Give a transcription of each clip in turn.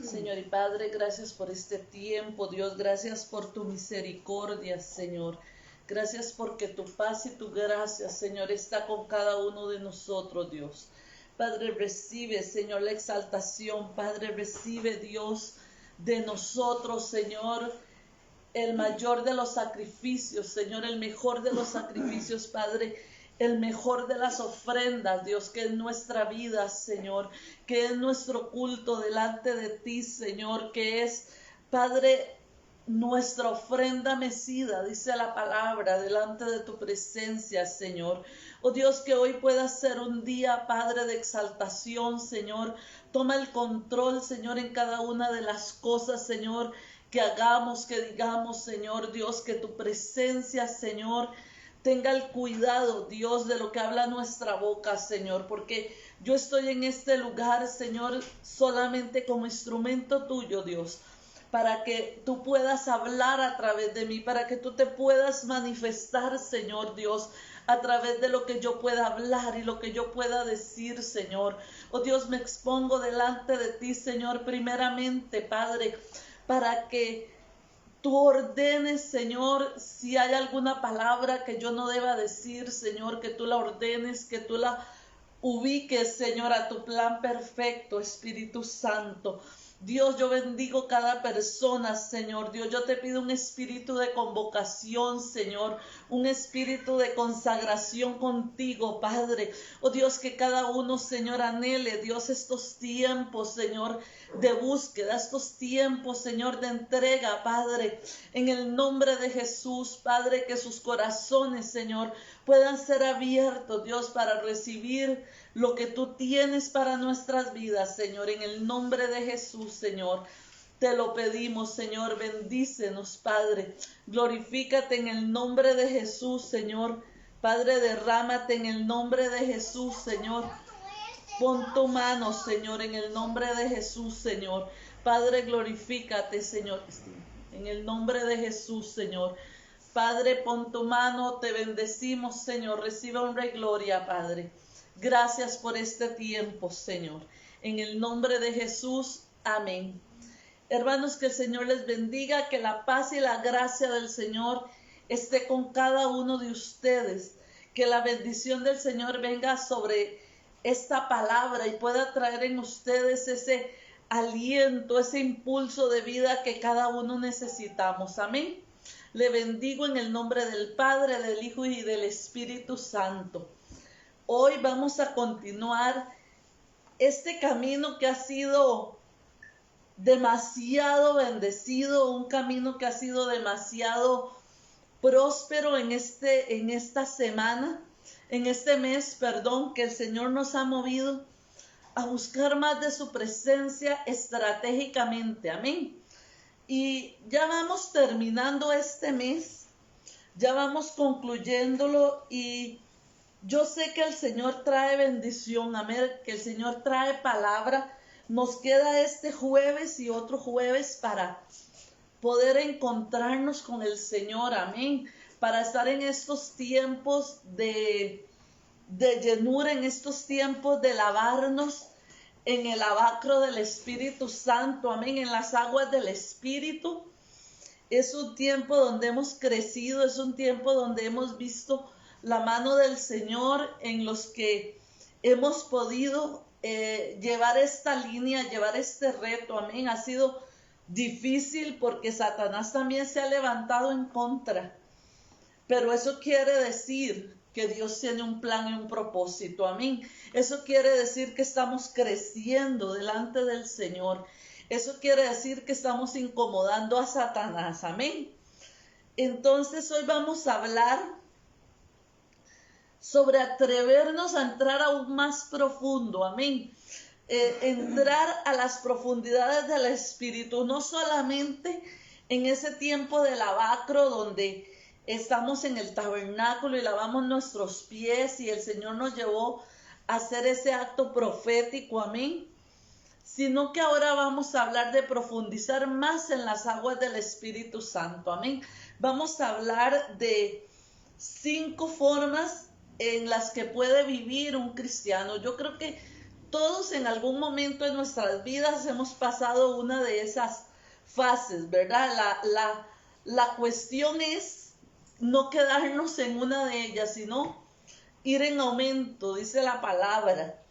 Señor y Padre, gracias por este tiempo, Dios, gracias por tu misericordia, Señor. Gracias porque tu paz y tu gracia, Señor, está con cada uno de nosotros, Dios. Padre, recibe, Señor, la exaltación. Padre, recibe, Dios, de nosotros, Señor, el mayor de los sacrificios, Señor, el mejor de los sacrificios, Padre, el mejor de las ofrendas, Dios, que es nuestra vida, Señor, que es nuestro culto delante de ti, Señor, que es, Padre, nuestra ofrenda mecida, dice la palabra, delante de tu presencia, Señor. Oh Dios, que hoy pueda ser un día, Padre, de exaltación, Señor. Toma el control, Señor, en cada una de las cosas, Señor, que hagamos, que digamos, Señor Dios, que tu presencia, Señor, tenga el cuidado, Dios, de lo que habla nuestra boca, Señor, porque yo estoy en este lugar, Señor, solamente como instrumento tuyo, Dios, para que tú puedas hablar a través de mí, para que tú te puedas manifestar, Señor Dios, a través de lo que yo pueda hablar y lo que yo pueda decir, Señor. Oh Dios, me expongo delante de ti, Señor, primeramente, Padre, para que tú ordenes, Señor, si hay alguna palabra que yo no deba decir, Señor, que tú la ordenes, que tú la ubiques, Señor, a tu plan perfecto, Espíritu Santo. Dios, yo bendigo cada persona, Señor. Dios, yo te pido un espíritu de convocación, Señor, un espíritu de consagración contigo, Padre. Oh Dios, que cada uno, Señor, anhele, Dios, estos tiempos, Señor, de búsqueda, estos tiempos, Señor, de entrega, Padre, en el nombre de Jesús, Padre, que sus corazones, Señor, puedan ser abiertos, Dios, para recibir lo que tú tienes para nuestras vidas, Señor, en el nombre de Jesús, Señor. Te lo pedimos, Señor, bendícenos, Padre. Glorifícate en el nombre de Jesús, Señor. Padre, derrámate en el nombre de Jesús, Señor. Pon tu mano, Señor, en el nombre de Jesús, Señor. Padre, glorifícate, Señor, en el nombre de Jesús, Señor. Padre, pon tu mano, te bendecimos, Señor. Recibe honra y gloria, Padre. Gracias por este tiempo, Señor. En el nombre de Jesús, amén. Hermanos, que el Señor les bendiga, que la paz y la gracia del Señor esté con cada uno de ustedes. Que la bendición del Señor venga sobre esta palabra y pueda traer en ustedes ese aliento, ese impulso de vida que cada uno necesitamos. Amén. Le bendigo en el nombre del Padre, del Hijo y del Espíritu Santo. Hoy vamos a continuar este camino que ha sido demasiado bendecido, un camino que ha sido demasiado próspero en esta semana, en este mes, perdón, que el Señor nos ha movido a buscar más de su presencia estratégicamente. Amén. Y ya vamos terminando este mes, ya vamos concluyéndolo y yo sé que el Señor trae bendición, amén, que el Señor trae palabra. Nos queda este jueves y otro jueves para poder encontrarnos con el Señor, amén, para estar en estos tiempos de llenura, en estos tiempos de lavarnos en el lavacro del Espíritu Santo, amén, en las aguas del Espíritu. Es un tiempo donde hemos crecido, es un tiempo donde hemos visto la mano del Señor, en los que hemos podido llevar esta línea, llevar este reto, amén. Ha sido difícil porque Satanás también se ha levantado en contra, pero eso quiere decir que Dios tiene un plan y un propósito, amén. Eso quiere decir que estamos creciendo delante del Señor. Eso quiere decir que estamos incomodando a Satanás, amén. Entonces hoy vamos a hablar sobre atrevernos a entrar aún más profundo, amén. Entrar a las profundidades del Espíritu, no solamente en ese tiempo de lavacro donde estamos en el tabernáculo y lavamos nuestros pies y el Señor nos llevó a hacer ese acto profético, amén, sino que ahora vamos a hablar de profundizar más en las aguas del Espíritu Santo, amén. Vamos a hablar de 5 formas en las que puede vivir un cristiano. Yo creo que Todos en algún momento de nuestras vidas hemos pasado una de esas fases, ¿verdad? La cuestión es no quedarnos en una de ellas, sino ir en aumento, dice la palabra.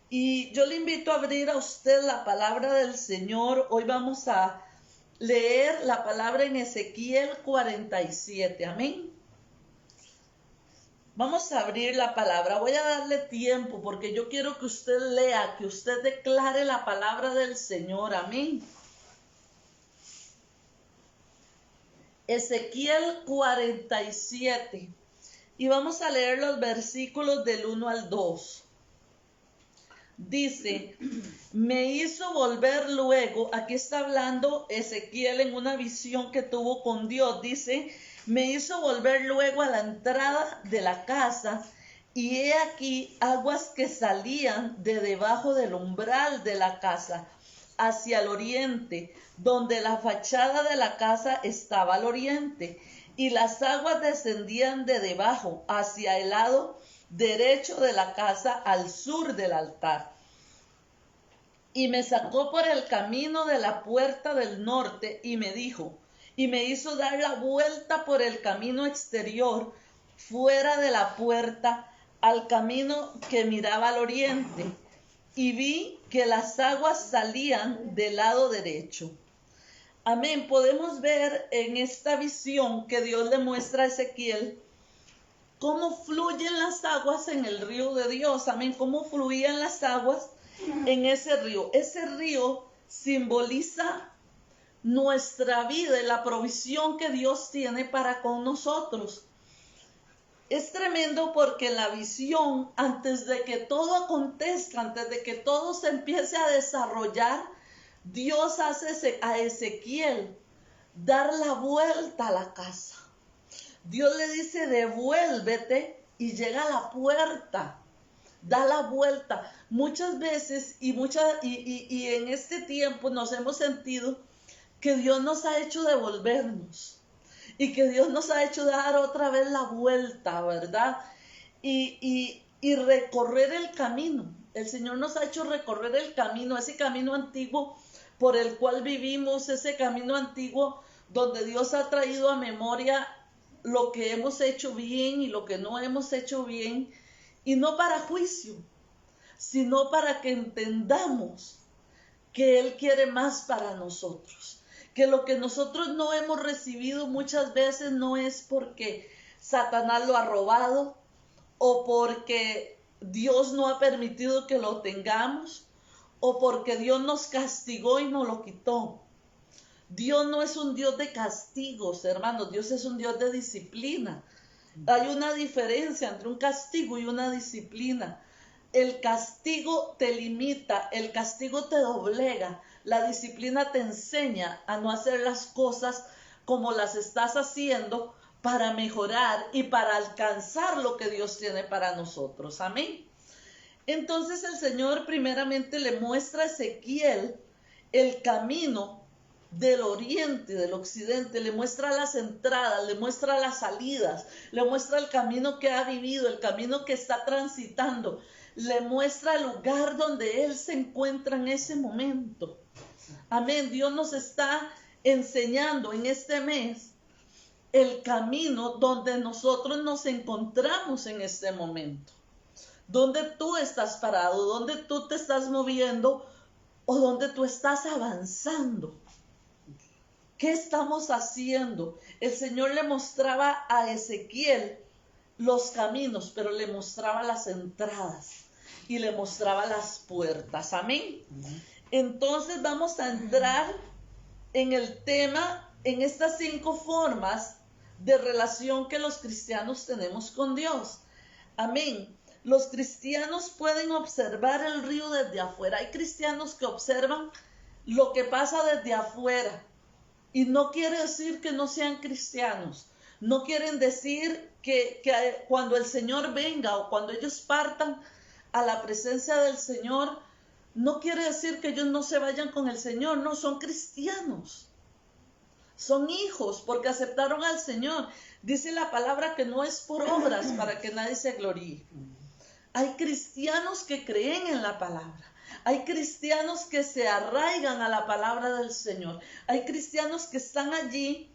Y yo le invito a abrir a usted la palabra del Señor. Hoy vamos a leer la palabra en Ezequiel 47. Amén. Vamos a abrir la palabra. Voy a darle tiempo porque yo quiero que usted lea, que usted declare la palabra del Señor. Amén. Ezequiel 47. Y vamos a leer los versículos del 1 al 2. Dice, me hizo volver luego, aquí está hablando Ezequiel en una visión que tuvo con Dios, dice, me hizo volver luego a la entrada de la casa, y he aquí aguas que salían de debajo del umbral de la casa, hacia el oriente, donde la fachada de la casa estaba al oriente, y las aguas descendían de debajo, hacia el lado derecho de la casa, al sur del altar. Y me sacó por el camino de la puerta del norte y me dijo, y me hizo dar la vuelta por el camino exterior, fuera de la puerta, al camino que miraba al oriente, y vi que las aguas salían del lado derecho. Amén. Podemos ver en esta visión que Dios le muestra a Ezequiel cómo fluyen las aguas en el río de Dios. Amén. Cómo fluían las aguas en ese río. Ese río simboliza nuestra vida y la provisión que Dios tiene para con nosotros. Es tremendo porque la visión, antes de que todo acontezca, antes de que todo se empiece a desarrollar, Dios hace a Ezequiel dar la vuelta a la casa. Dios le dice, devuélvete y llega a la puerta. Da la vuelta. Muchas veces y en este tiempo nos hemos sentido que Dios nos ha hecho devolvernos y que Dios nos ha hecho dar otra vez la vuelta, ¿verdad? Y recorrer el camino. El Señor nos ha hecho recorrer el camino, ese camino antiguo por el cual vivimos, ese camino antiguo donde Dios ha traído a memoria lo que hemos hecho bien y lo que no hemos hecho bien, y no para juicio, sino para que entendamos que Él quiere más para nosotros, que lo que nosotros no hemos recibido muchas veces no es porque Satanás lo ha robado o porque Dios no ha permitido que lo tengamos o porque Dios nos castigó y nos lo quitó. Dios no es un Dios de castigos, hermanos. Dios es un Dios de disciplina. Hay una diferencia entre un castigo y una disciplina. El castigo te limita, el castigo te doblega. La disciplina te enseña a no hacer las cosas como las estás haciendo para mejorar y para alcanzar lo que Dios tiene para nosotros. Amén. Entonces el Señor primeramente le muestra a Ezequiel el camino del oriente, del occidente, le muestra las entradas, le muestra las salidas, le muestra el camino que ha vivido, el camino que está transitando, le muestra el lugar donde él se encuentra en ese momento. Amén. Dios nos está enseñando en este mes el camino donde nosotros nos encontramos en este momento. Donde tú estás parado, donde tú te estás moviendo o donde tú estás avanzando. ¿Qué estamos haciendo? El Señor le mostraba a Ezequiel los caminos, pero le mostraba las entradas y le mostraba las puertas. Amén. Entonces vamos a entrar en el tema, en estas 5 formas de relación que los cristianos tenemos con Dios. Amén. Los cristianos pueden observar el río desde afuera. Hay cristianos que observan lo que pasa desde afuera. Y no quiere decir que no sean cristianos. No quieren decir que cuando el Señor venga o cuando ellos partan a la presencia del Señor, no quiere decir que ellos no se vayan con el Señor. No, son cristianos. Son hijos porque aceptaron al Señor. Dice la palabra que no es por obras para que nadie se gloríe. Hay cristianos que creen en la palabra. Hay cristianos que se arraigan a la palabra del Señor. Hay cristianos que están allí,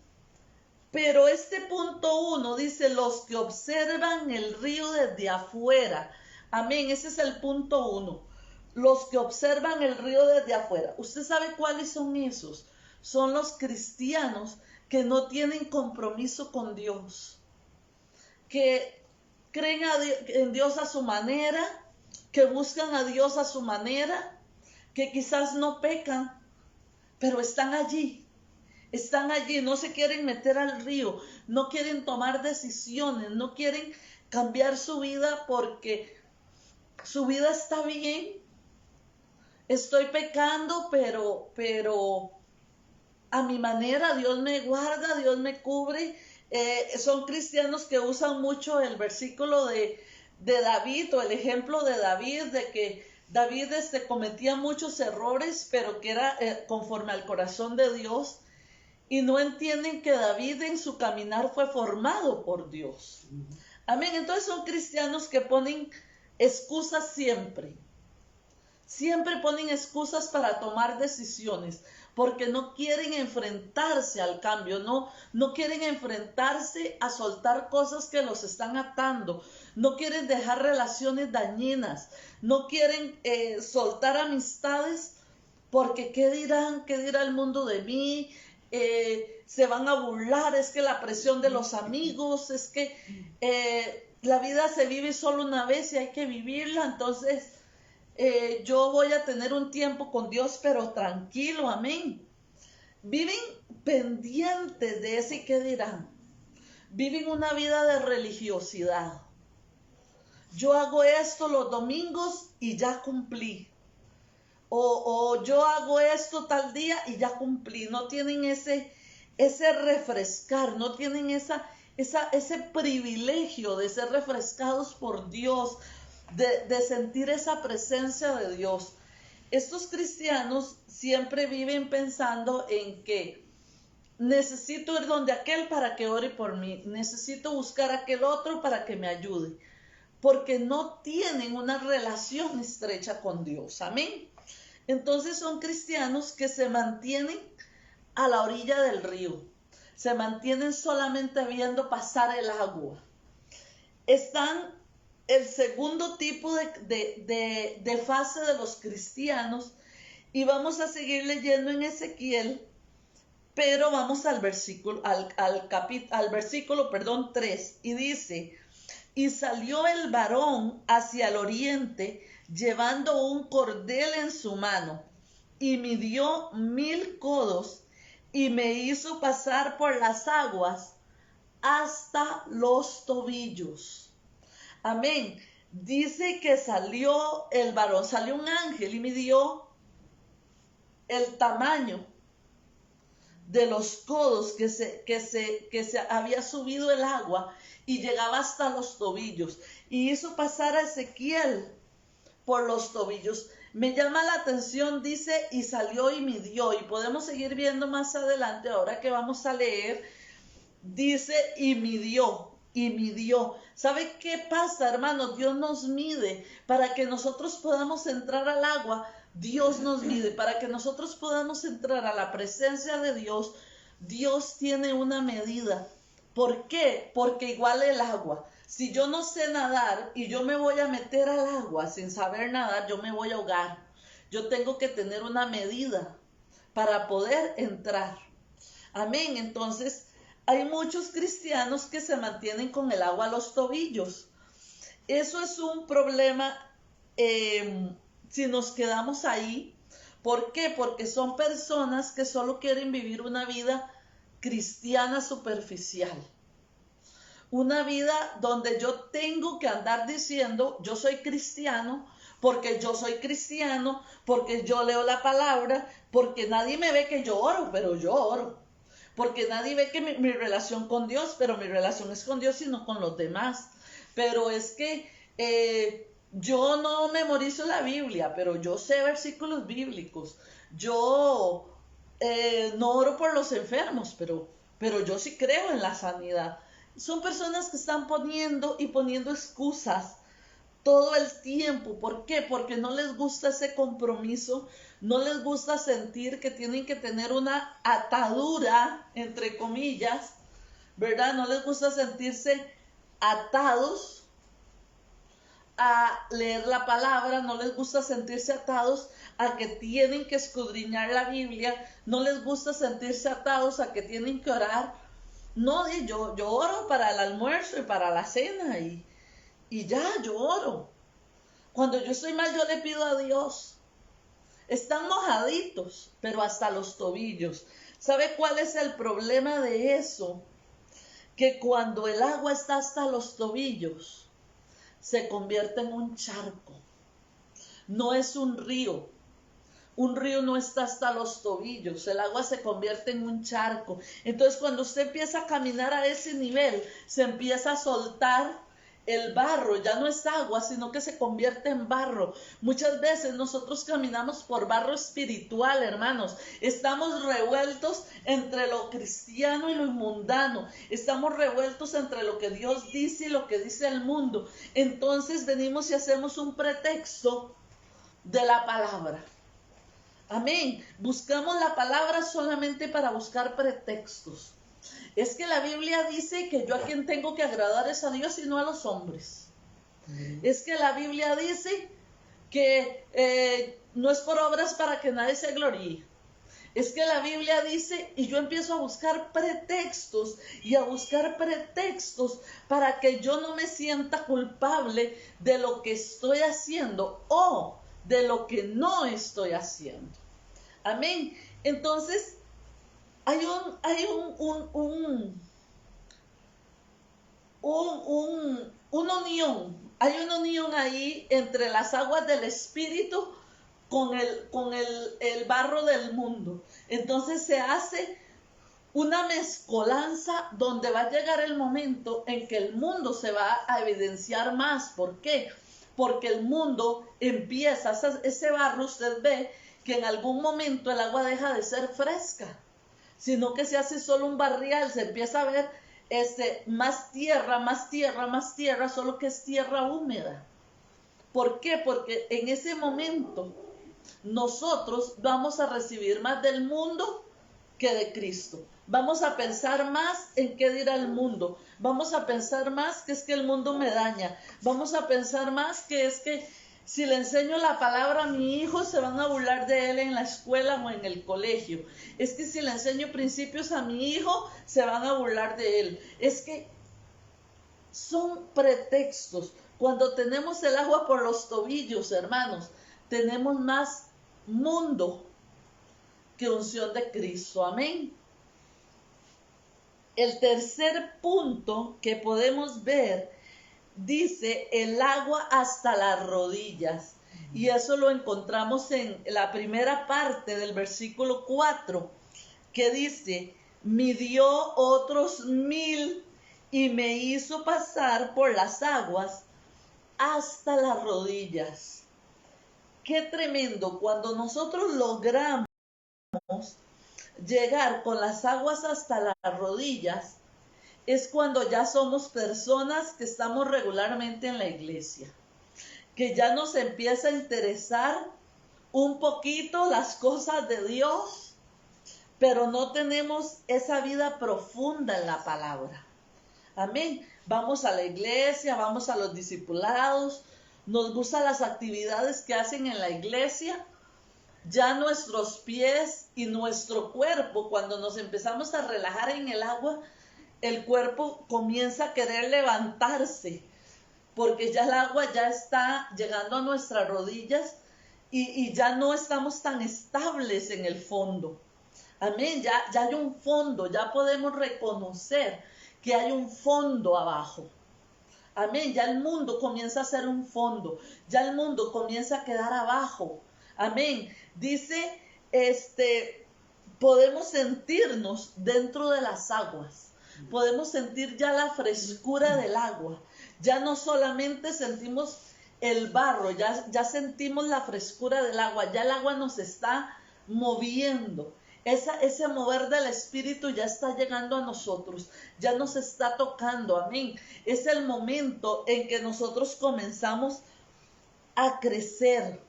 pero este punto 1 dice los que observan el río desde afuera. Amén, ese es el punto 1. Los que observan el río desde afuera. ¿Usted sabe cuáles son esos? Son los cristianos que no tienen compromiso con Dios, que creen en Dios a su manera, que buscan a Dios a su manera, que quizás no pecan, pero están allí, no se quieren meter al río, no quieren tomar decisiones, no quieren cambiar su vida porque su vida está bien. Estoy pecando, pero a mi manera, Dios me guarda, Dios me cubre. Son cristianos que usan mucho el versículo de David, o el ejemplo de David, de que David cometía muchos errores, pero que era conforme al corazón de Dios, y no entienden que David en su caminar fue formado por Dios. Amén. Entonces son cristianos que ponen excusas siempre. Siempre ponen excusas para tomar decisiones, porque no quieren enfrentarse al cambio, no quieren enfrentarse a soltar cosas que los están atando, no quieren dejar relaciones dañinas, no quieren soltar amistades, porque ¿qué dirán? ¿Qué dirá el mundo de mí? Se van a burlar, es que la presión de los amigos, es que la vida se vive solo una vez y hay que vivirla, entonces yo voy a tener un tiempo con Dios, pero tranquilo, amén. Viven pendientes de ese qué dirán. Viven una vida de religiosidad. Yo hago esto los domingos y ya cumplí. O yo hago esto tal día y ya cumplí. No tienen ese refrescar, no tienen ese privilegio de ser refrescados por Dios, de sentir esa presencia de Dios. Estos cristianos siempre viven pensando en que necesito ir donde aquel para que ore por mí, necesito buscar a aquel otro para que me ayude, porque no tienen una relación estrecha con Dios. Amén. Entonces son cristianos que se mantienen a la orilla del río, se mantienen solamente viendo pasar el agua. Están el segundo tipo de fase de los cristianos, y vamos a seguir leyendo en Ezequiel, pero vamos al versículo, al versículo 3, y dice: y salió el varón hacia el oriente, llevando un cordel en su mano, y midió 1000 codos, y me hizo pasar por las aguas hasta los tobillos. Amén. Dice que salió el varón, salió un ángel y midió el tamaño de los codos que se había subido el agua y llegaba hasta los tobillos, y hizo pasar a Ezequiel por los tobillos. Me llama la atención, dice, y salió y midió, y podemos seguir viendo más adelante, ahora que vamos a leer, dice, y midió. ¿Sabe qué pasa, hermanos? Dios nos mide para que nosotros podamos entrar al agua. Dios nos mide para que nosotros podamos entrar a la presencia de Dios. Dios tiene una medida. ¿Por qué? Porque igual el agua. Si yo no sé nadar y yo me voy a meter al agua sin saber nadar, yo me voy a ahogar. Yo tengo que tener una medida para poder entrar. Amén. Entonces, hay muchos cristianos que se mantienen con el agua a los tobillos. Eso es un problema si nos quedamos ahí. ¿Por qué? Porque son personas que solo quieren vivir una vida cristiana superficial. Una vida donde yo tengo que andar diciendo, yo soy cristiano, porque yo soy cristiano, porque yo leo la palabra, porque nadie me ve que yo oro, pero yo oro. Porque nadie ve que mi relación con Dios, pero mi relación es con Dios y no con los demás. Pero es que yo no memorizo la Biblia, pero yo sé versículos bíblicos. Yo no oro por los enfermos, pero yo sí creo en la sanidad. Son personas que están poniendo excusas todo el tiempo. ¿Por qué? Porque no les gusta ese compromiso, no les gusta sentir que tienen que tener una atadura, entre comillas, ¿verdad? No les gusta sentirse atados a leer la palabra, no les gusta sentirse atados a que tienen que escudriñar la Biblia, no les gusta sentirse atados a que tienen que orar. No, yo oro para el almuerzo y para la cena y ya, yo oro. Cuando yo estoy mal, yo le pido a Dios. Están mojaditos, pero hasta los tobillos. ¿Sabe cuál es el problema de eso? Que cuando el agua está hasta los tobillos, se convierte en un charco. No es un río. Un río no está hasta los tobillos. El agua se convierte en un charco. Entonces, cuando usted empieza a caminar a ese nivel, se empieza a soltar el barro. Ya no es agua, sino que se convierte en barro. Muchas veces nosotros caminamos por barro espiritual, hermanos. Estamos revueltos entre lo cristiano y lo mundano. Estamos revueltos entre lo que Dios dice y lo que dice el mundo. Entonces venimos y hacemos un pretexto de la palabra. Amén. Buscamos la palabra solamente para buscar pretextos. Es que la Biblia dice que yo a quien tengo que agradar es a Dios y no a los hombres. Es que la Biblia dice que no es por obras para que nadie se gloríe. Es que la Biblia dice, y yo empiezo a buscar pretextos y a buscar pretextos para que yo no me sienta culpable de lo que estoy haciendo o de lo que no estoy haciendo. Amén. Entonces, hay una unión ahí entre las aguas del Espíritu con el barro del mundo. Entonces se hace una mezcolanza donde va a llegar el momento en que el mundo se va a evidenciar más. ¿Por qué? Porque el mundo empieza, ese barro, usted ve que en algún momento el agua deja de ser fresca, sino que se hace solo un barrial, se empieza a ver más tierra, solo que es tierra húmeda. ¿Por qué? Porque en ese momento nosotros vamos a recibir más del mundo que de Cristo. Vamos a pensar más en qué dirá el mundo. Vamos a pensar más que es que el mundo me daña. Vamos a pensar más que es que si le enseño la palabra a mi hijo, se van a burlar de él en la escuela o en el colegio. Es que si le enseño principios a mi hijo, se van a burlar de él. Es que son pretextos. Cuando tenemos el agua por los tobillos, hermanos, tenemos más mundo que unción de Cristo. Amén. El tercer punto que podemos ver dice el agua hasta las rodillas. Y eso lo encontramos en la primera parte del versículo 4, que dice, midió otros 1000 y me hizo pasar por las aguas hasta las rodillas. Qué tremendo cuando nosotros logramos llegar con las aguas hasta las rodillas. Es cuando ya somos personas que estamos regularmente en la iglesia, que ya nos empieza a interesar un poquito las cosas de Dios, pero no tenemos esa vida profunda en la palabra. Amén. Vamos a la iglesia, vamos a los discipulados, nos gustan las actividades que hacen en la iglesia. Ya nuestros pies y nuestro cuerpo, cuando nos empezamos a relajar en el agua, el cuerpo comienza a querer levantarse, porque ya el agua ya está llegando a nuestras rodillas y ya no estamos tan estables en el fondo. Amén, ya hay un fondo, ya podemos reconocer que hay un fondo abajo. Amén, ya el mundo comienza a ser un fondo, ya el mundo comienza a quedar abajo. Amén, dice, podemos sentirnos dentro de las aguas. Podemos sentir ya la frescura del agua. Ya no solamente sentimos el barro, ya sentimos la frescura del agua. Ya el agua nos está moviendo. Ese mover del Espíritu ya está llegando a nosotros. Ya nos está tocando. Amén. Es el momento en que nosotros comenzamos a crecer.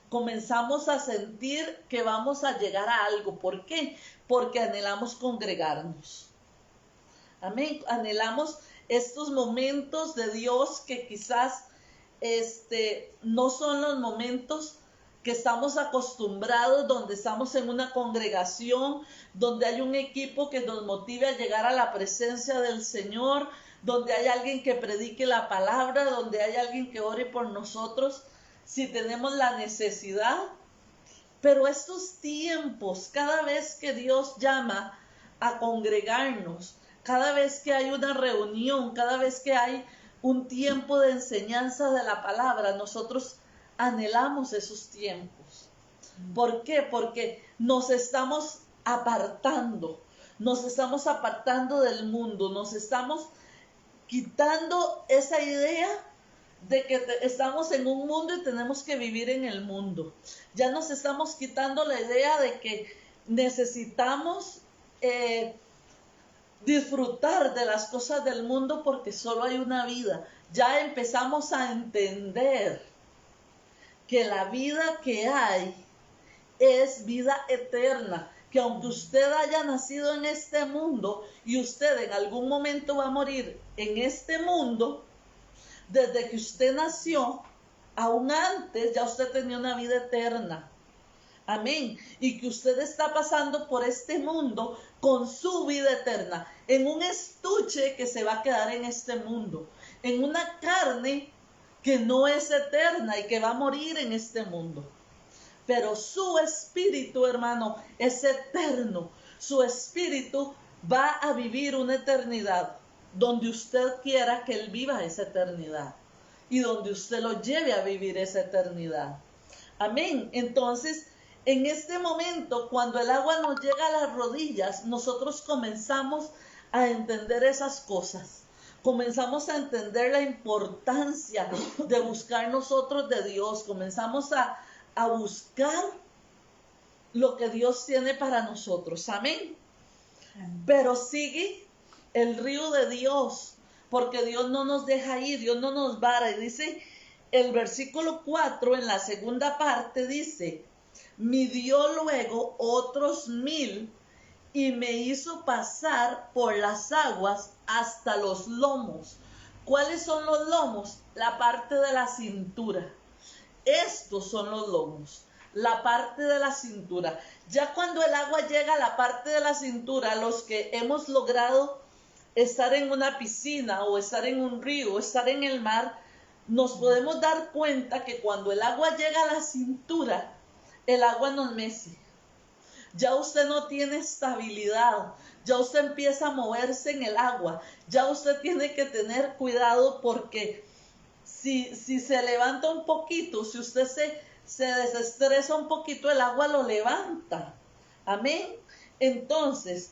Comenzamos a sentir que vamos a llegar a algo. ¿Por qué? Porque anhelamos congregarnos. Amén. Anhelamos estos momentos de Dios que quizás no son los momentos que estamos acostumbrados, donde estamos en una congregación, donde hay un equipo que nos motive a llegar a la presencia del Señor, donde hay alguien que predique la palabra, donde hay alguien que ore por nosotros si tenemos la necesidad. Pero estos tiempos, cada vez que Dios llama a congregarnos, cada vez que hay una reunión, cada vez que hay un tiempo de enseñanza de la palabra, nosotros anhelamos esos tiempos. ¿Por qué? Porque nos estamos apartando del mundo, nos estamos quitando esa idea de que estamos en un mundo y tenemos que vivir en el mundo. Ya nos estamos quitando la idea de que necesitamos disfrutar de las cosas del mundo porque solo hay una vida. Ya empezamos a entender que la vida que hay es vida eterna, que aunque usted haya nacido en este mundo y usted en algún momento va a morir en este mundo, desde que usted nació, aún antes ya usted tenía una vida eterna. Amén. Y que usted está pasando por este mundo con su vida eterna, en un estuche que se va a quedar en este mundo, en una carne que no es eterna y que va a morir en este mundo. Pero su espíritu, hermano, es eterno. Su espíritu va a vivir una eternidad donde usted quiera que él viva esa eternidad y donde usted lo lleve a vivir esa eternidad. Amén. Entonces, en este momento, cuando el agua nos llega a las rodillas, nosotros comenzamos a entender esas cosas. Comenzamos a entender la importancia de buscar nosotros de Dios. Comenzamos a buscar lo que Dios tiene para nosotros. Amén. Pero sigue el río de Dios, porque Dios no nos deja ir, Dios no nos vara. Y dice el versículo 4 en la segunda parte, dice: midió luego otros 1000 y me hizo pasar por las aguas hasta los lomos. ¿Cuáles son los lomos? La parte de la cintura. Estos son los lomos, la parte de la cintura. Ya cuando el agua llega a la parte de la cintura, los que hemos logrado estar en una piscina o estar en un río o estar en el mar, nos podemos dar cuenta que cuando el agua llega a la cintura, el agua nos mece. Ya usted no tiene estabilidad, ya usted empieza a moverse en el agua, ya usted tiene que tener cuidado porque si se levanta un poquito, si usted se desestresa un poquito, el agua lo levanta. Amén. Entonces,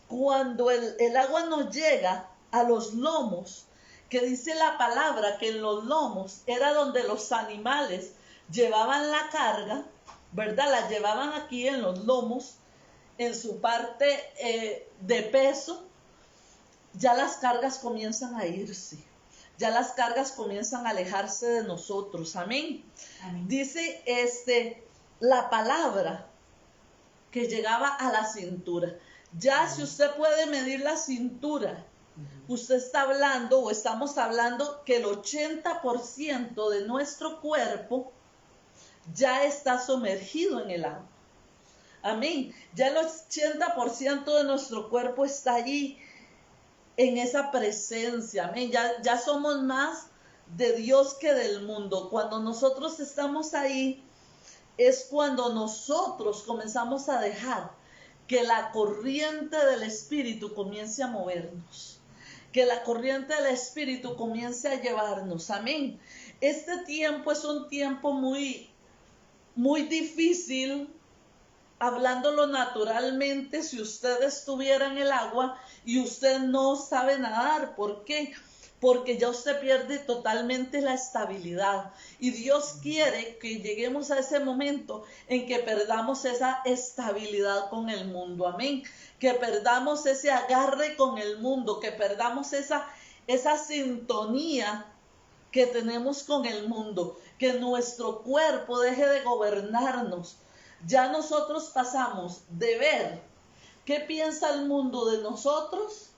cuando el agua nos llega a los lomos, que dice la palabra que en los lomos era donde los animales llevaban la carga, ¿verdad? La llevaban aquí en los lomos, en su parte de peso, ya las cargas comienzan a irse. Ya las cargas comienzan a alejarse de nosotros. Amén. Amén. Dice la palabra que llegaba a la cintura. Ya si usted puede medir la cintura, usted está hablando o estamos hablando que el 80% de nuestro cuerpo ya está sumergido en el agua. Amén. Ya el 80% de nuestro cuerpo está allí en esa presencia. Amén. Ya somos más de Dios que del mundo. Cuando nosotros estamos ahí, es cuando nosotros comenzamos a dejar que la corriente del Espíritu comience a movernos. Que la corriente del Espíritu comience a llevarnos. Amén. Este tiempo es un tiempo muy, muy difícil. Hablándolo naturalmente, si usted estuviera en el agua y usted no sabe nadar, ¿por qué? Porque ya usted pierde totalmente la estabilidad. Y Dios quiere que lleguemos a ese momento en que perdamos esa estabilidad con el mundo. Amén. Que perdamos ese agarre con el mundo, que perdamos esa sintonía que tenemos con el mundo. que nuestro cuerpo deje de gobernarnos. Ya nosotros pasamos de ver qué piensa el mundo de nosotros,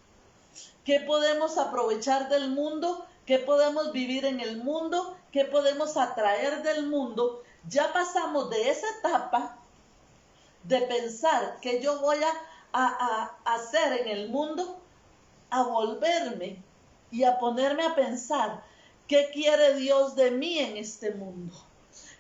qué podemos aprovechar del mundo, qué podemos vivir en el mundo, qué podemos atraer del mundo. Ya pasamos de esa etapa de pensar qué yo voy a hacer en el mundo, a volverme y a ponerme a pensar qué quiere Dios de mí en este mundo,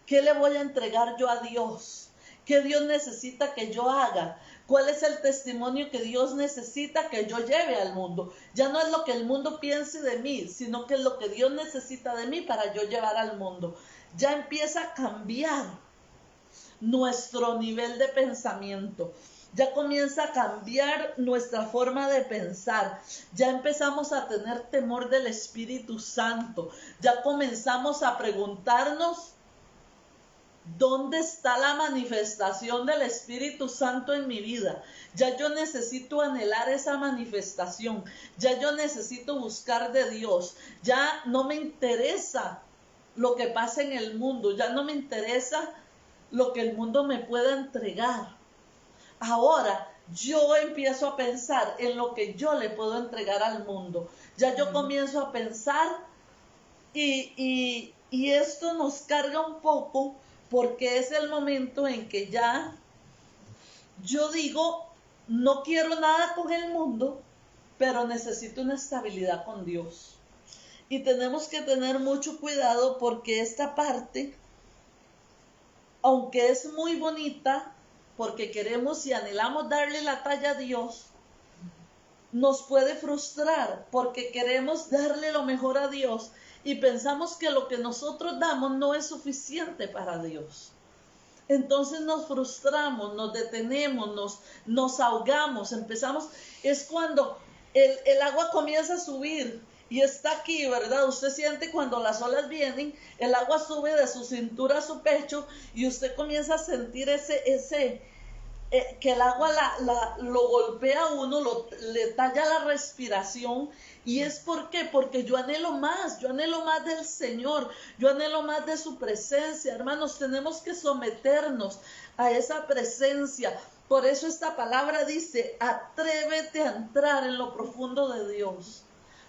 qué le voy a entregar yo a Dios, qué Dios necesita que yo haga, cuál es el testimonio que Dios necesita que yo lleve al mundo. Ya no es lo que el mundo piense de mí, sino que es lo que Dios necesita de mí para yo llevar al mundo. Ya empieza a cambiar nuestro nivel de pensamiento. Ya comienza a cambiar nuestra forma de pensar. Ya empezamos a tener temor del Espíritu Santo. Ya comenzamos a preguntarnos, ¿dónde está la manifestación del Espíritu Santo en mi vida? Ya yo necesito anhelar esa manifestación. Ya yo necesito buscar de Dios. Ya no me interesa lo que pasa en el mundo. Ya no me interesa lo que el mundo me pueda entregar. Ahora yo empiezo a pensar en lo que yo le puedo entregar al mundo. Ya yo comienzo a pensar y esto nos carga un poco porque es el momento en que ya yo digo, no quiero nada con el mundo, pero necesito una estabilidad con Dios. Y tenemos que tener mucho cuidado porque esta parte, aunque es muy bonita, porque queremos y anhelamos darle la talla a Dios, nos puede frustrar porque queremos darle lo mejor a Dios y pensamos que lo que nosotros damos no es suficiente para Dios. Entonces nos frustramos, nos detenemos, nos ahogamos, empezamos, es cuando el agua comienza a subir y está aquí, ¿verdad? Usted siente cuando las olas vienen, el agua sube de su cintura a su pecho y usted comienza a sentir que el agua lo golpea a uno, le talla la respiración. ¿Y es por qué? Porque yo anhelo más del Señor, yo anhelo más de su presencia. Hermanos, tenemos que someternos a esa presencia. Por eso esta palabra dice, atrévete a entrar en lo profundo de Dios.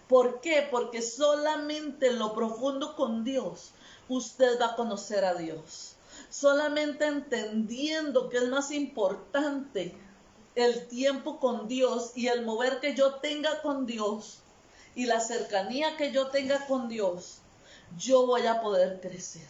¿Por qué? Porque solamente en lo profundo con Dios usted va a conocer a Dios. Solamente entendiendo que es más importante el tiempo con Dios y el mover que yo tenga con Dios y la cercanía que yo tenga con Dios, yo voy a poder crecer.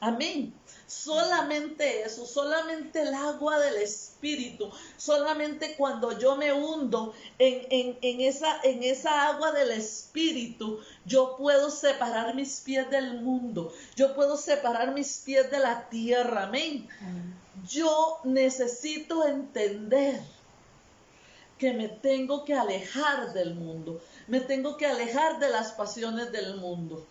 Amén. Solamente eso, solamente el agua del Espíritu, solamente cuando yo me hundo en esa agua del Espíritu, yo puedo separar mis pies del mundo, yo puedo separar mis pies de la tierra. Amén. Yo necesito entender que me tengo que alejar del mundo, me tengo que alejar de las pasiones del mundo.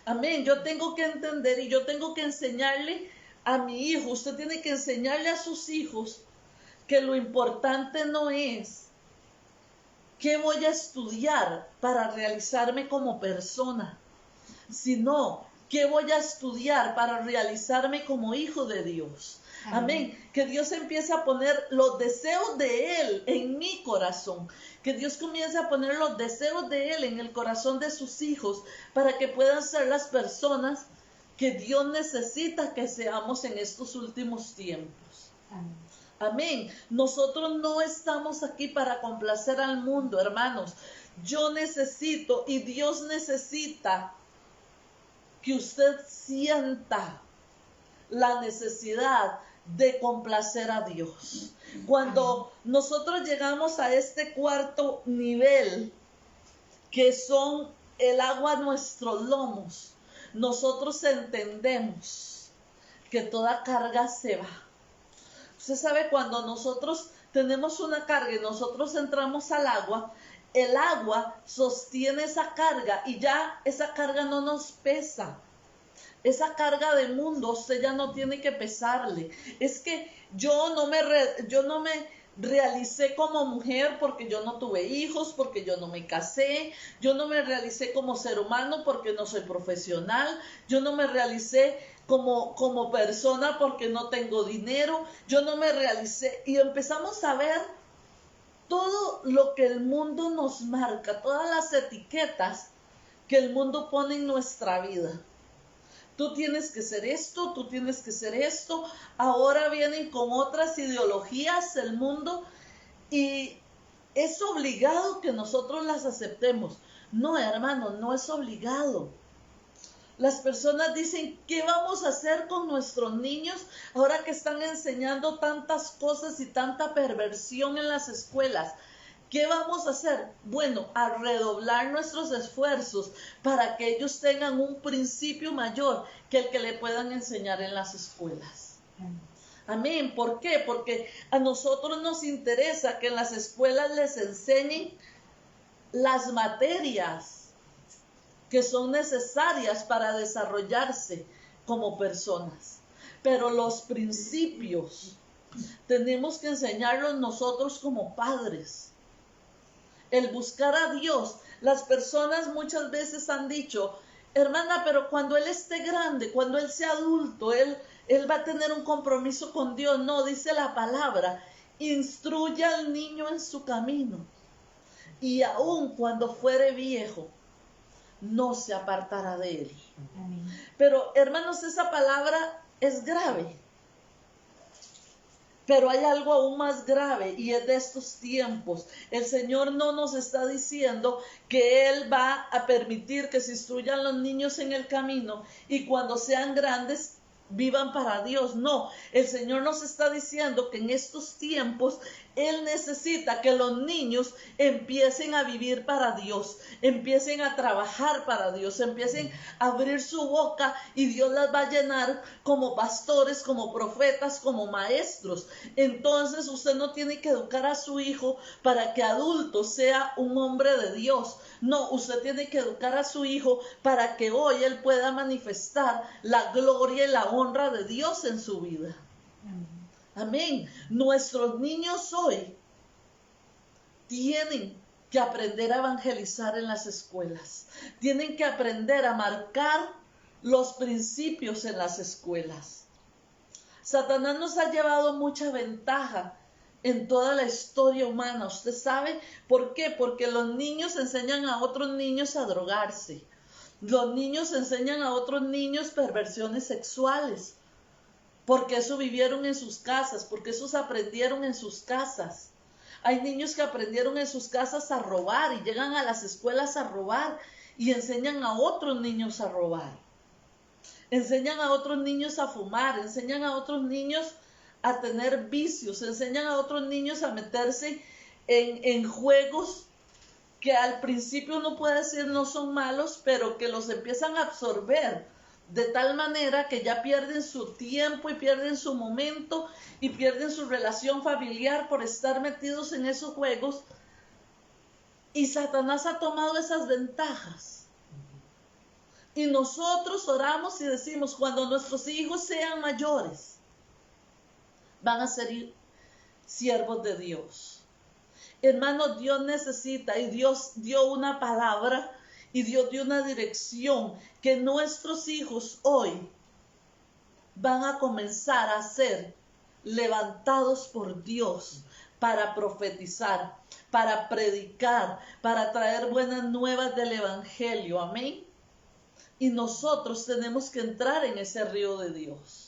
Amén, yo tengo que entender y yo tengo que enseñarle a mi hijo, usted tiene que enseñarle a sus hijos que lo importante no es qué voy a estudiar para realizarme como persona, sino qué voy a estudiar para realizarme como hijo de Dios. Amén. Que Dios empiece a poner los deseos de Él en mi corazón. Que Dios comience a poner los deseos de Él en el corazón de sus hijos para que puedan ser las personas que Dios necesita que seamos en estos últimos tiempos. Amén. Amén. Nosotros no estamos aquí para complacer al mundo, hermanos. Yo necesito y Dios necesita que usted sienta la necesidad de complacer a Dios. Cuando nosotros llegamos a este cuarto nivel, que son el agua a nuestros lomos, nosotros entendemos que toda carga se va. Usted sabe, cuando nosotros tenemos una carga y nosotros entramos al agua, el agua sostiene esa carga y ya esa carga no nos pesa. Esa carga del mundo usted ya no tiene que pesarle. Es que yo no me realicé como mujer porque yo no tuve hijos, porque yo no me casé, yo no me realicé como ser humano porque no soy profesional, yo no me realicé como persona porque no tengo dinero, yo no me realicé. Y empezamos a ver todo lo que el mundo nos marca, todas las etiquetas que el mundo pone en nuestra vida. Tú tienes que ser esto, tú tienes que ser esto. Ahora vienen con otras ideologías el mundo y es obligado que nosotros las aceptemos. No, hermano, no es obligado. Las personas dicen, ¿qué vamos a hacer con nuestros niños ahora que están enseñando tantas cosas y tanta perversión en las escuelas? ¿Qué vamos a hacer? Bueno, a redoblar nuestros esfuerzos para que ellos tengan un principio mayor que el que le puedan enseñar en las escuelas. Amén. ¿Por qué? Porque a nosotros nos interesa que en las escuelas les enseñen las materias que son necesarias para desarrollarse como personas. Pero los principios tenemos que enseñarlos nosotros como padres. El buscar a Dios. Las personas muchas veces han dicho, hermana, pero cuando él esté grande, cuando él sea adulto, él va a tener un compromiso con Dios. No, dice la palabra, instruye al niño en su camino. Y aun cuando fuere viejo, no se apartará de él. Amén. Pero hermanos, esa palabra es grave. Pero hay algo aún más grave y es de estos tiempos. El Señor no nos está diciendo que Él va a permitir que se instruyan los niños en el camino y cuando sean grandes vivan para Dios. No, el Señor nos está diciendo que en estos tiempos Él necesita que los niños empiecen a vivir para Dios, empiecen a trabajar para Dios, empiecen a abrir su boca y Dios las va a llenar como pastores, como profetas, como maestros. Entonces usted no tiene que educar a su hijo para que adulto sea un hombre de Dios. No, usted tiene que educar a su hijo para que hoy él pueda manifestar la gloria y la honra de Dios en su vida. Amén. Nuestros niños hoy tienen que aprender a evangelizar en las escuelas. Tienen que aprender a marcar los principios en las escuelas. Satanás nos ha llevado mucha ventaja en toda la historia humana. ¿Usted sabe por qué? Porque los niños enseñan a otros niños a drogarse. Los niños enseñan a otros niños perversiones sexuales. Porque eso vivieron en sus casas, porque esos aprendieron en sus casas. Hay niños que aprendieron en sus casas a robar y llegan a las escuelas a robar y enseñan a otros niños a robar. Enseñan a otros niños a fumar, enseñan a otros niños a tener vicios, enseñan a otros niños a meterse en juegos que al principio uno puede decir no son malos, pero que los empiezan a absorber de tal manera que ya pierden su tiempo y pierden su momento y pierden su relación familiar por estar metidos en esos juegos. Y Satanás ha tomado esas ventajas. Y nosotros oramos y decimos, cuando nuestros hijos sean mayores, van a ser siervos de Dios. Hermano, Dios necesita y Dios dio una palabra y Dios dio una dirección que nuestros hijos hoy van a comenzar a ser levantados por Dios para profetizar, para predicar, para traer buenas nuevas del Evangelio. Amén. Y nosotros tenemos que entrar en ese río de Dios.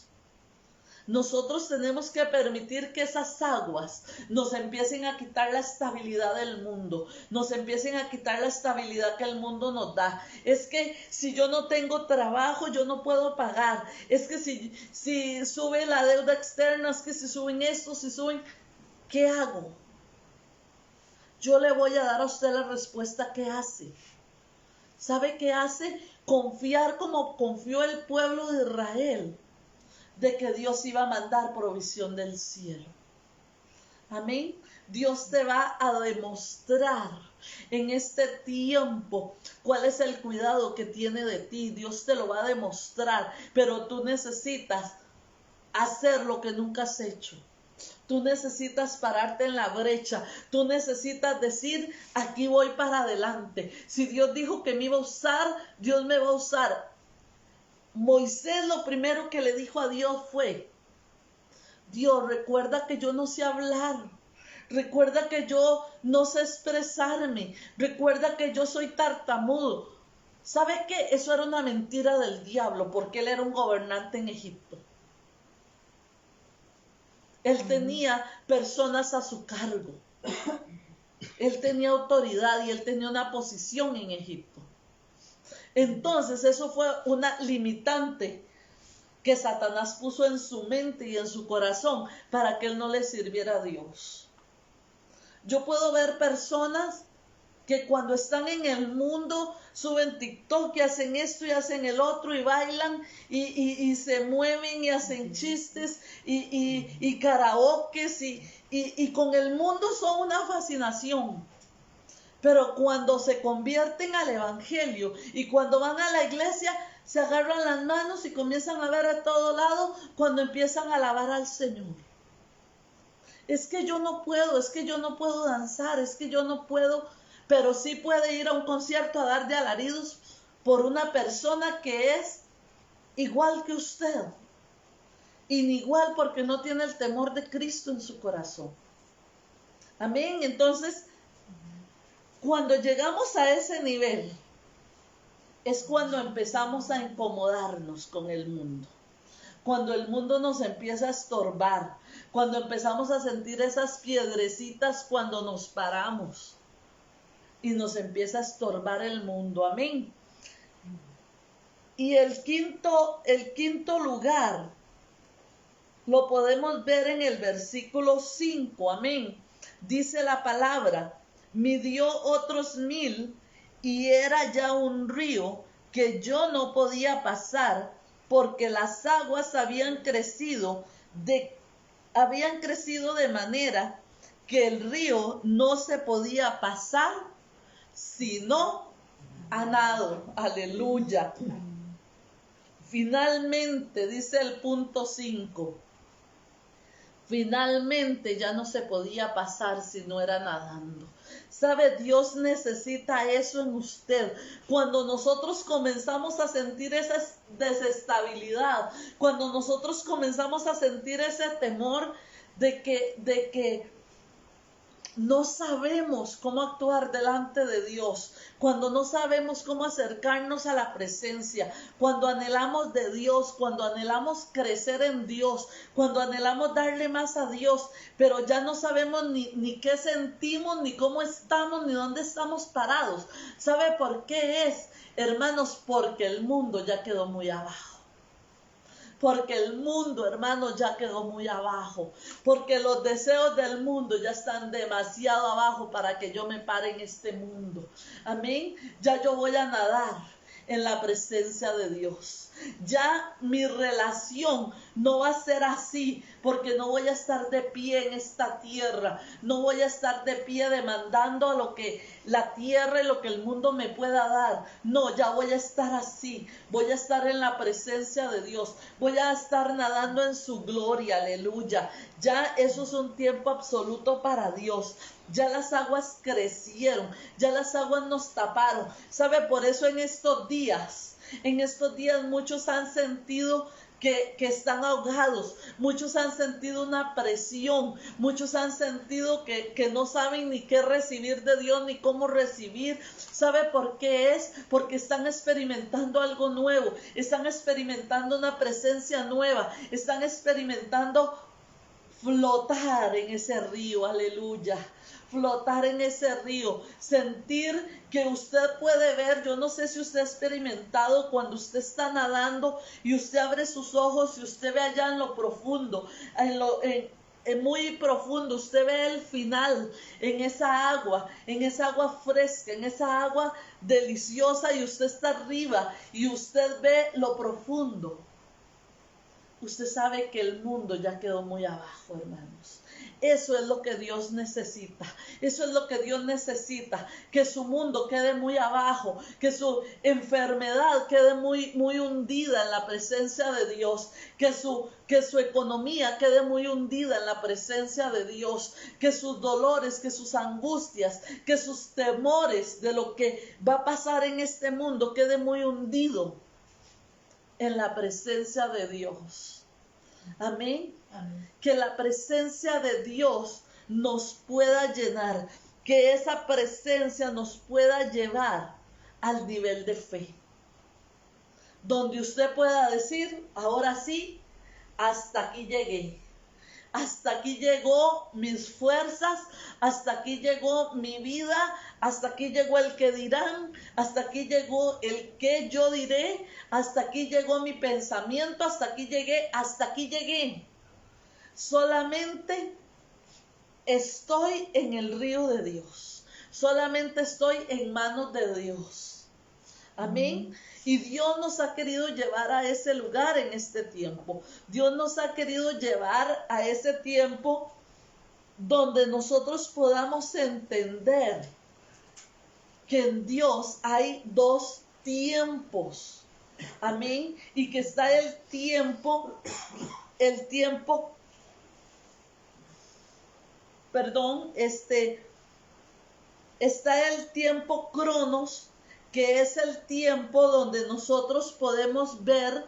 Nosotros tenemos que permitir que esas aguas nos empiecen a quitar la estabilidad del mundo, nos empiecen a quitar la estabilidad que el mundo nos da. Es que si yo no tengo trabajo, yo no puedo pagar. Es que si sube la deuda externa, es que si suben esto, si suben, ¿qué hago? Yo le voy a dar a usted la respuesta que hace. ¿Sabe qué hace? Confiar como confió el pueblo de Israel, de que Dios iba a mandar provisión del cielo. Amén. Dios te va a demostrar en este tiempo cuál es el cuidado que tiene de ti. Dios te lo va a demostrar, pero tú necesitas hacer lo que nunca has hecho. tú necesitas pararte en la brecha, tú necesitas decir, aquí voy para adelante. Si Dios dijo que me iba a usar, Dios me va a usar. Moisés lo primero que le dijo a Dios fue, Dios, recuerda que yo no sé hablar. Recuerda que yo no sé expresarme. Recuerda que yo soy tartamudo. ¿Sabe qué? Eso era una mentira del diablo, porque él era un gobernante en Egipto. Él tenía personas a su cargo. Él tenía autoridad y él tenía una posición en Egipto. Entonces eso fue una limitante que Satanás puso en su mente y en su corazón para que él no le sirviera a Dios. Yo puedo ver personas que cuando están en el mundo suben TikTok y hacen esto y hacen el otro y bailan y se mueven y hacen chistes y karaokes y con el mundo son una fascinación. Pero cuando se convierten al evangelio y cuando van a la iglesia se agarran las manos y comienzan a ver a todo lado cuando empiezan a alabar al Señor. Es que yo no puedo, es que yo no puedo danzar, es que yo no puedo, pero sí puede ir a un concierto a dar de alaridos por una persona que es igual que usted. Inigual porque no tiene el temor de Cristo en su corazón. Amén. Entonces, cuando llegamos a ese nivel, es cuando empezamos a incomodarnos con el mundo. Cuando el mundo nos empieza a estorbar, cuando empezamos a sentir esas piedrecitas cuando nos paramos y nos empieza a estorbar el mundo. Amén. Y el quinto lugar lo podemos ver en el versículo 5. Amén. Dice la palabra, midió otros 1000 y era ya un río que yo no podía pasar porque las aguas habían crecido de manera que el río no se podía pasar sino a nado. Aleluya. Finalmente, dice el punto 5, finalmente ya no se podía pasar si no era nadando. ¿Sabe? Dios necesita eso en usted. Cuando nosotros comenzamos a sentir esa desestabilidad, cuando nosotros comenzamos a sentir ese temor de que no sabemos cómo actuar delante de Dios, cuando no sabemos cómo acercarnos a la presencia, cuando anhelamos de Dios, cuando anhelamos crecer en Dios, cuando anhelamos darle más a Dios, pero ya no sabemos ni qué sentimos, ni cómo estamos, ni dónde estamos parados. ¿Sabe por qué es, hermanos? Porque el mundo ya quedó muy abajo. Porque el mundo, hermanos, ya quedó muy abajo. Porque los deseos del mundo ya están demasiado abajo para que yo me pare en este mundo. Amén. Ya yo voy a nadar en la presencia de Dios. Ya mi relación no va a ser así, porque no voy a estar de pie en esta tierra, no voy a estar de pie demandando a lo que la tierra y lo que el mundo me pueda dar. No, ya voy a estar así, voy a estar en la presencia de Dios, voy a estar nadando en su gloria, aleluya. Ya eso es un tiempo absoluto para Dios. Ya las aguas crecieron, ya las aguas nos taparon. ¿Sabe? Por eso en estos días muchos han sentido que están ahogados, muchos han sentido una presión, muchos han sentido que no saben ni qué recibir de Dios, ni cómo recibir. ¿Sabe por qué es? Porque están experimentando algo nuevo, están experimentando una presencia nueva, están experimentando flotar en ese río, aleluya. Flotar en ese río, sentir que usted puede ver. Yo no sé si usted ha experimentado cuando usted está nadando y usted abre sus ojos y usted ve allá en lo profundo, en muy profundo, usted ve el final en esa agua fresca, en esa agua deliciosa, y usted está arriba y usted ve lo profundo. Usted sabe que el mundo ya quedó muy abajo, hermanos. Eso es lo que Dios necesita. Eso es lo que Dios necesita. Que su mundo quede muy abajo. Que su enfermedad quede muy hundida en la presencia de Dios. Que su economía quede muy hundida en la presencia de Dios. Que sus dolores, que sus angustias, que sus temores de lo que va a pasar en este mundo quede muy hundido en la presencia de Dios. Amén. Amén. Que la presencia de Dios nos pueda llenar, que esa presencia nos pueda llevar al nivel de fe, donde usted pueda decir, ahora sí, hasta aquí llegué. Hasta aquí llegó mis fuerzas, hasta aquí llegó mi vida, hasta aquí llegó el que dirán, hasta aquí llegó el que yo diré, hasta aquí llegó mi pensamiento, hasta aquí llegué. Solamente estoy en el río de Dios, solamente estoy en manos de Dios. Amén. Y Dios nos ha querido llevar a ese lugar en este tiempo. Dios nos ha querido llevar a ese tiempo donde nosotros podamos entender que en Dios hay dos tiempos. Amén. Y que está el tiempo, está el tiempo Cronos, que es el tiempo donde nosotros podemos ver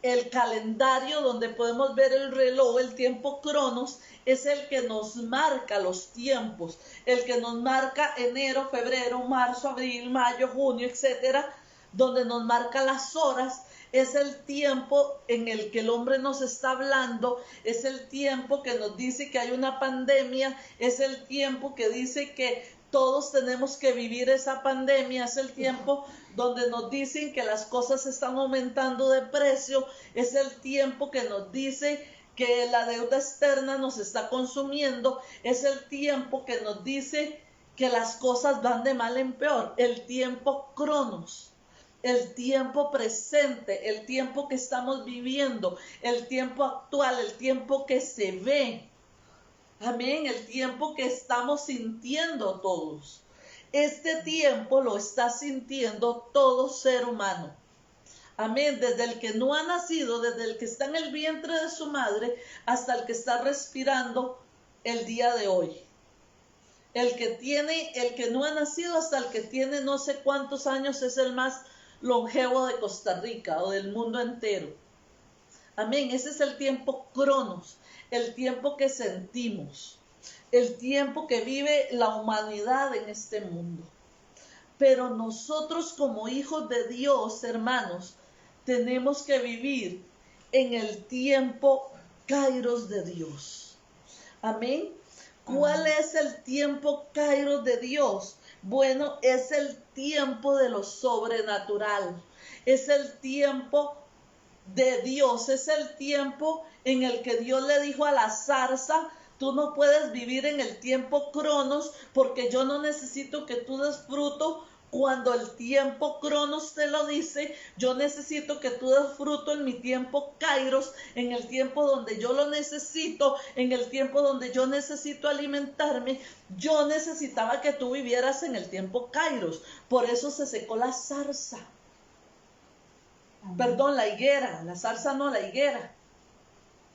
el calendario, donde podemos ver el reloj. El tiempo Cronos es el que nos marca los tiempos, el que nos marca enero, febrero, marzo, abril, mayo, junio, etcétera, donde nos marca las horas. Es el tiempo en el que el hombre nos está hablando, es el tiempo que nos dice que hay una pandemia, es el tiempo que dice que todos tenemos que vivir esa pandemia, es el tiempo donde nos dicen que las cosas están aumentando de precio, es el tiempo que nos dice que la deuda externa nos está consumiendo, es el tiempo que nos dice que las cosas van de mal en peor, el tiempo Cronos. El tiempo presente, el tiempo que estamos viviendo, el tiempo actual, el tiempo que se ve. Amén, el tiempo que estamos sintiendo todos. Este tiempo lo está sintiendo todo ser humano. Amén, desde el que no ha nacido, desde el que está en el vientre de su madre, hasta el que está respirando el día de hoy. El que no ha nacido hasta el que tiene no sé cuántos años es el más longevo de Costa Rica o del mundo entero. Amén, ese es el tiempo Cronos, el tiempo que sentimos, el tiempo que vive la humanidad en este mundo. Pero nosotros como hijos de Dios, hermanos, tenemos que vivir en el tiempo Kairos de Dios. Amén. ¿Cuál es el tiempo Kairos de Dios? Bueno, es el tiempo de lo sobrenatural, es el tiempo de Dios, es el tiempo en el que Dios le dijo a la zarza, tú no puedes vivir en el tiempo Cronos porque yo no necesito que tú des fruto cuando el tiempo Cronos te lo dice. Yo necesito que tú des fruto en mi tiempo Kairos, en el tiempo donde yo lo necesito, en el tiempo donde yo necesito alimentarme. Yo necesitaba que tú vivieras en el tiempo Kairos, por eso se secó la zarza. Perdón, la higuera, la zarza no, la higuera.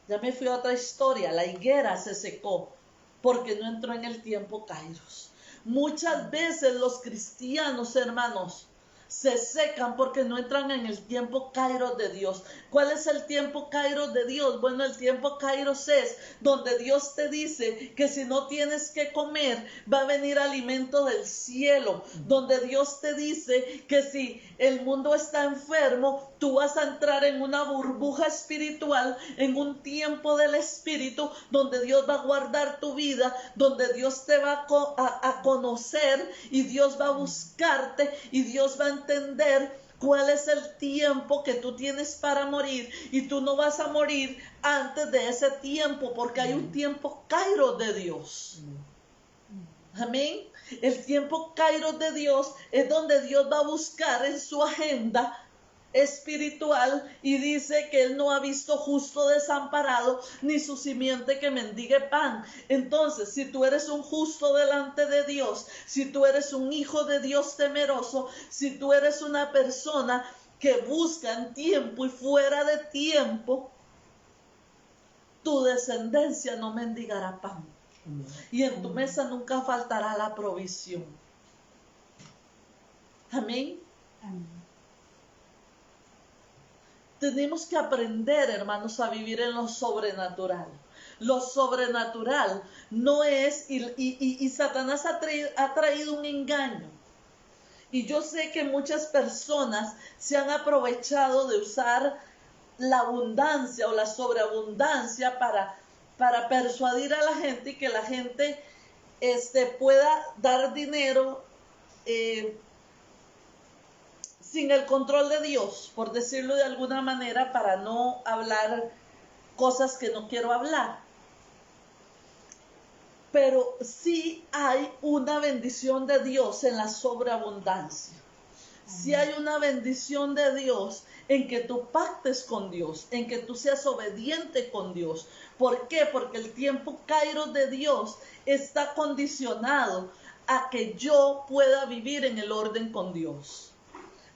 Ya me fui a otra historia, la higuera se secó porque no entró en el tiempo Kairos. Muchas veces los cristianos, hermanos, se secan porque no entran en el tiempo Kairos de Dios. ¿Cuál es el tiempo Kairos de Dios? Bueno, el tiempo Kairos es donde Dios te dice que si no tienes que comer, va a venir alimento del cielo. Donde Dios te dice que si el mundo está enfermo, tú vas a entrar en una burbuja espiritual, en un tiempo del Espíritu, donde Dios va a guardar tu vida, donde Dios te va a conocer y Dios va a buscarte y Dios va a entender cuál es el tiempo que tú tienes para morir, y tú no vas a morir antes de ese tiempo porque hay un tiempo Kairos de Dios. Amén. El tiempo Kairos de Dios es donde Dios va a buscar en su agenda espiritual y dice que Él no ha visto justo desamparado ni su simiente que mendigue pan. Entonces, si tú eres un justo delante de Dios, si tú eres un hijo de Dios temeroso, si tú eres una persona que busca en tiempo y fuera de tiempo, tu descendencia no mendigará pan. Y en tu mesa nunca faltará la provisión. Amén. Amén. Tenemos que aprender, hermanos, a vivir en lo sobrenatural. Lo sobrenatural no es, y Satanás ha traído un engaño. Y yo sé que muchas personas se han aprovechado de usar la abundancia o la sobreabundancia para persuadir a la gente y que la gente pueda dar dinero sin el control de Dios, por decirlo de alguna manera, para no hablar cosas que no quiero hablar. Pero sí hay una bendición de Dios en la sobreabundancia. Sí hay una bendición de Dios en que tú pactes con Dios, en que tú seas obediente con Dios. ¿Por qué? Porque el tiempo Kairos de Dios está condicionado a que yo pueda vivir en el orden con Dios.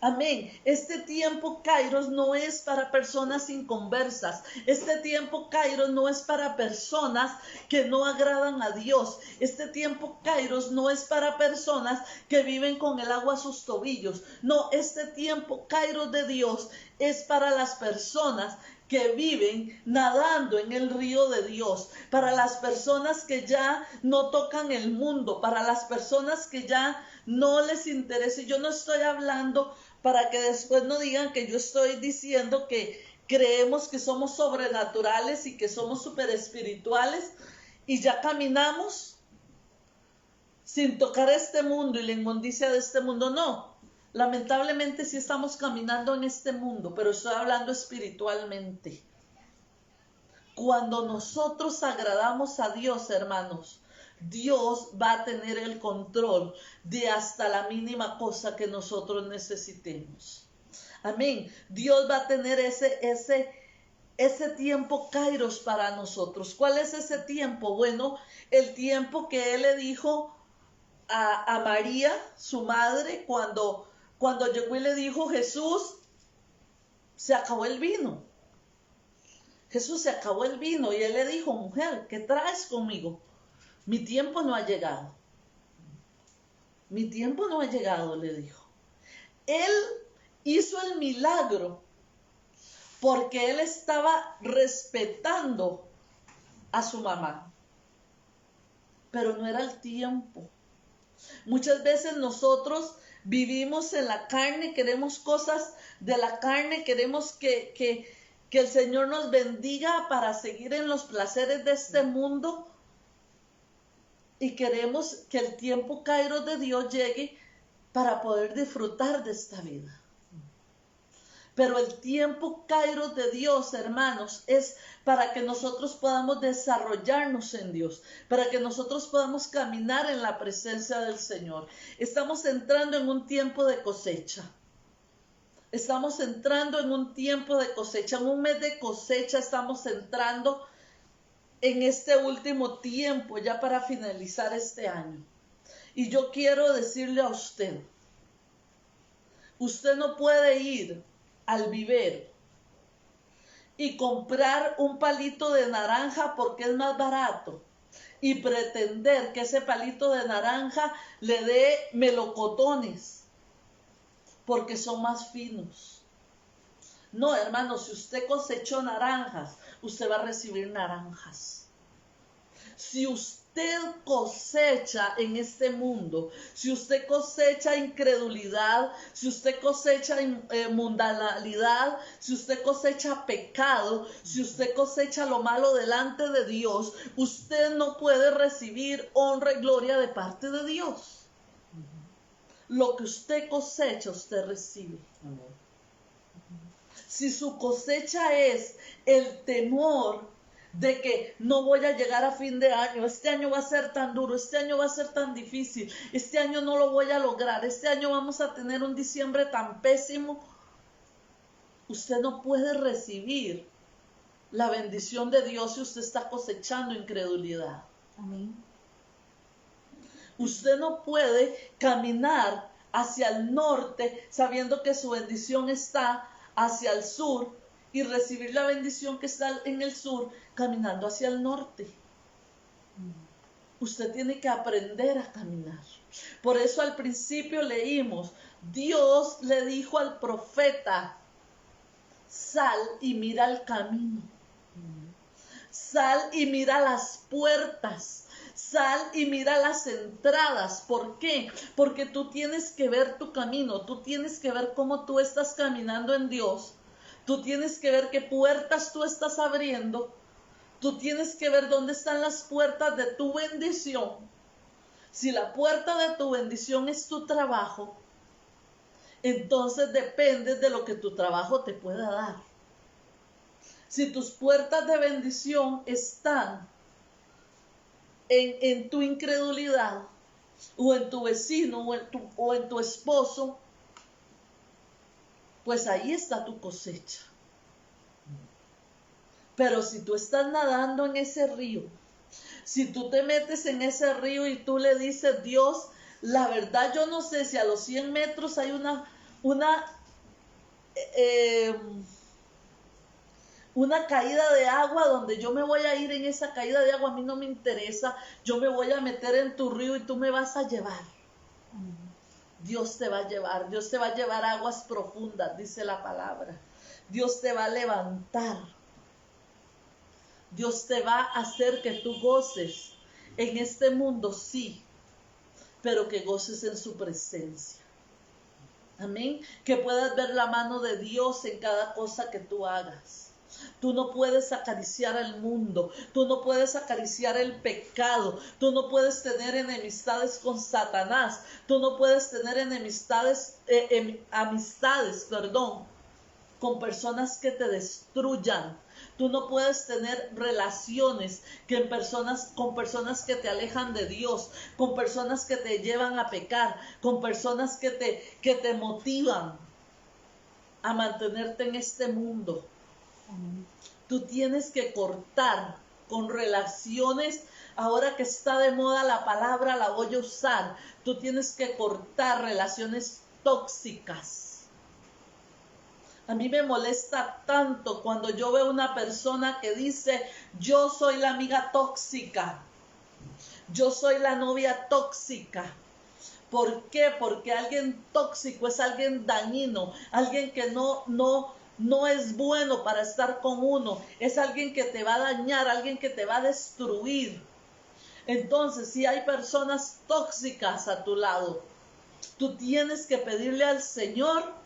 Amén. Este tiempo Kairos no es para personas inconversas. Este tiempo Kairos no es para personas que no agradan a Dios. Este tiempo Kairos no es para personas que viven con el agua a sus tobillos. No, este tiempo Kairos de Dios es para las personas que viven nadando en el río de Dios, para las personas que ya no tocan el mundo, para las personas que ya no les interesa. Y yo no estoy hablando para que después no digan que yo estoy diciendo que creemos que somos sobrenaturales y que somos súper espirituales y ya caminamos sin tocar este mundo y la inmundicia de este mundo. No, lamentablemente sí estamos caminando en este mundo, pero estoy hablando espiritualmente. Cuando nosotros agradamos a Dios, hermanos, Dios va a tener el control de hasta la mínima cosa que nosotros necesitemos. Amén. Dios va a tener ese tiempo Kairos para nosotros. ¿Cuál es ese tiempo? Bueno, el tiempo que Él le dijo a María, su madre, cuando llegó y le dijo: Jesús, se acabó el vino. Jesús, se acabó el vino. Y Él le dijo: mujer, ¿qué traes conmigo? Mi tiempo no ha llegado. Mi tiempo no ha llegado, le dijo. Él hizo el milagro porque Él estaba respetando a su mamá. Pero no era el tiempo. Muchas veces nosotros vivimos en la carne, queremos cosas de la carne, queremos que el Señor nos bendiga para seguir en los placeres de este mundo. Y queremos que el tiempo Kairos de Dios llegue para poder disfrutar de esta vida. Pero el tiempo Kairos de Dios, hermanos, es para que nosotros podamos desarrollarnos en Dios, para que nosotros podamos caminar en la presencia del Señor. Estamos entrando en un tiempo de cosecha. Estamos entrando en un tiempo de cosecha, en un mes de cosecha estamos entrando en este último tiempo, ya para finalizar este año. Y yo quiero decirle a usted, usted no puede ir al vivero y comprar un palito de naranja porque es más barato y pretender que ese palito de naranja le dé melocotones porque son más finos. No, hermano, si usted cosechó naranjas, usted va a recibir naranjas. Si usted cosecha en este mundo, si usted cosecha incredulidad, si usted cosecha mundanalidad, si usted cosecha pecado, si usted cosecha lo malo delante de Dios, usted no puede recibir honra y gloria de parte de Dios. Lo que usted cosecha, usted recibe. Si su cosecha es el temor de que no voy a llegar a fin de año, este año va a ser tan duro, este año va a ser tan difícil, este año no lo voy a lograr, este año vamos a tener un diciembre tan pésimo, Usted no puede recibir la bendición de Dios si usted está cosechando incredulidad. Amén. Usted no puede caminar hacia el norte sabiendo que su bendición está hacia el sur y recibir la bendición que está en el sur caminando hacia el norte. Usted tiene que aprender a caminar. Por eso al principio leímos, Dios le dijo al profeta, sal y mira el camino. Sal y mira las puertas. Sal y mira las entradas. ¿Por qué? Porque tú tienes que ver tu camino. Tú tienes que ver cómo tú estás caminando en Dios. Tú tienes que ver qué puertas tú estás abriendo. Tú tienes que ver dónde están las puertas de tu bendición. Si la puerta de tu bendición es tu trabajo, entonces depende de lo que tu trabajo te pueda dar. Si tus puertas de bendición están en tu incredulidad, o en tu vecino, o en tu esposo, pues ahí está tu cosecha. Pero si tú estás nadando en ese río, si tú te metes en ese río y tú le dices, Dios, la verdad yo no sé si a los 100 metros hay una caída de agua donde yo me voy a ir en esa caída de agua, a mí no me interesa, yo me voy a meter en tu río y tú me vas a llevar. Dios te va a llevar, Dios te va a llevar a aguas profundas, dice la palabra. Dios te va a levantar. Dios te va a hacer que tú goces en este mundo, sí, pero que goces en su presencia. Amén. Que puedas ver la mano de Dios en cada cosa que tú hagas. Tú no puedes acariciar al mundo, tú no puedes acariciar el pecado, tú no puedes tener enemistades con Satanás, tú no puedes tener amistades con personas que te destruyan. Tú no puedes tener relaciones con personas que te alejan de Dios, con personas que te llevan a pecar, con personas que te motivan a mantenerte en este mundo. Tú tienes que cortar con relaciones. Ahora que está de moda la palabra, la voy a usar. Tú tienes que cortar relaciones tóxicas. A mí me molesta tanto cuando yo veo una persona que dice, yo soy la amiga tóxica, yo soy la novia tóxica. ¿Por qué? Porque alguien tóxico es alguien dañino, alguien que no es bueno para estar con uno, es alguien que te va a dañar, alguien que te va a destruir. Entonces, si hay personas tóxicas a tu lado, tú tienes que pedirle al Señor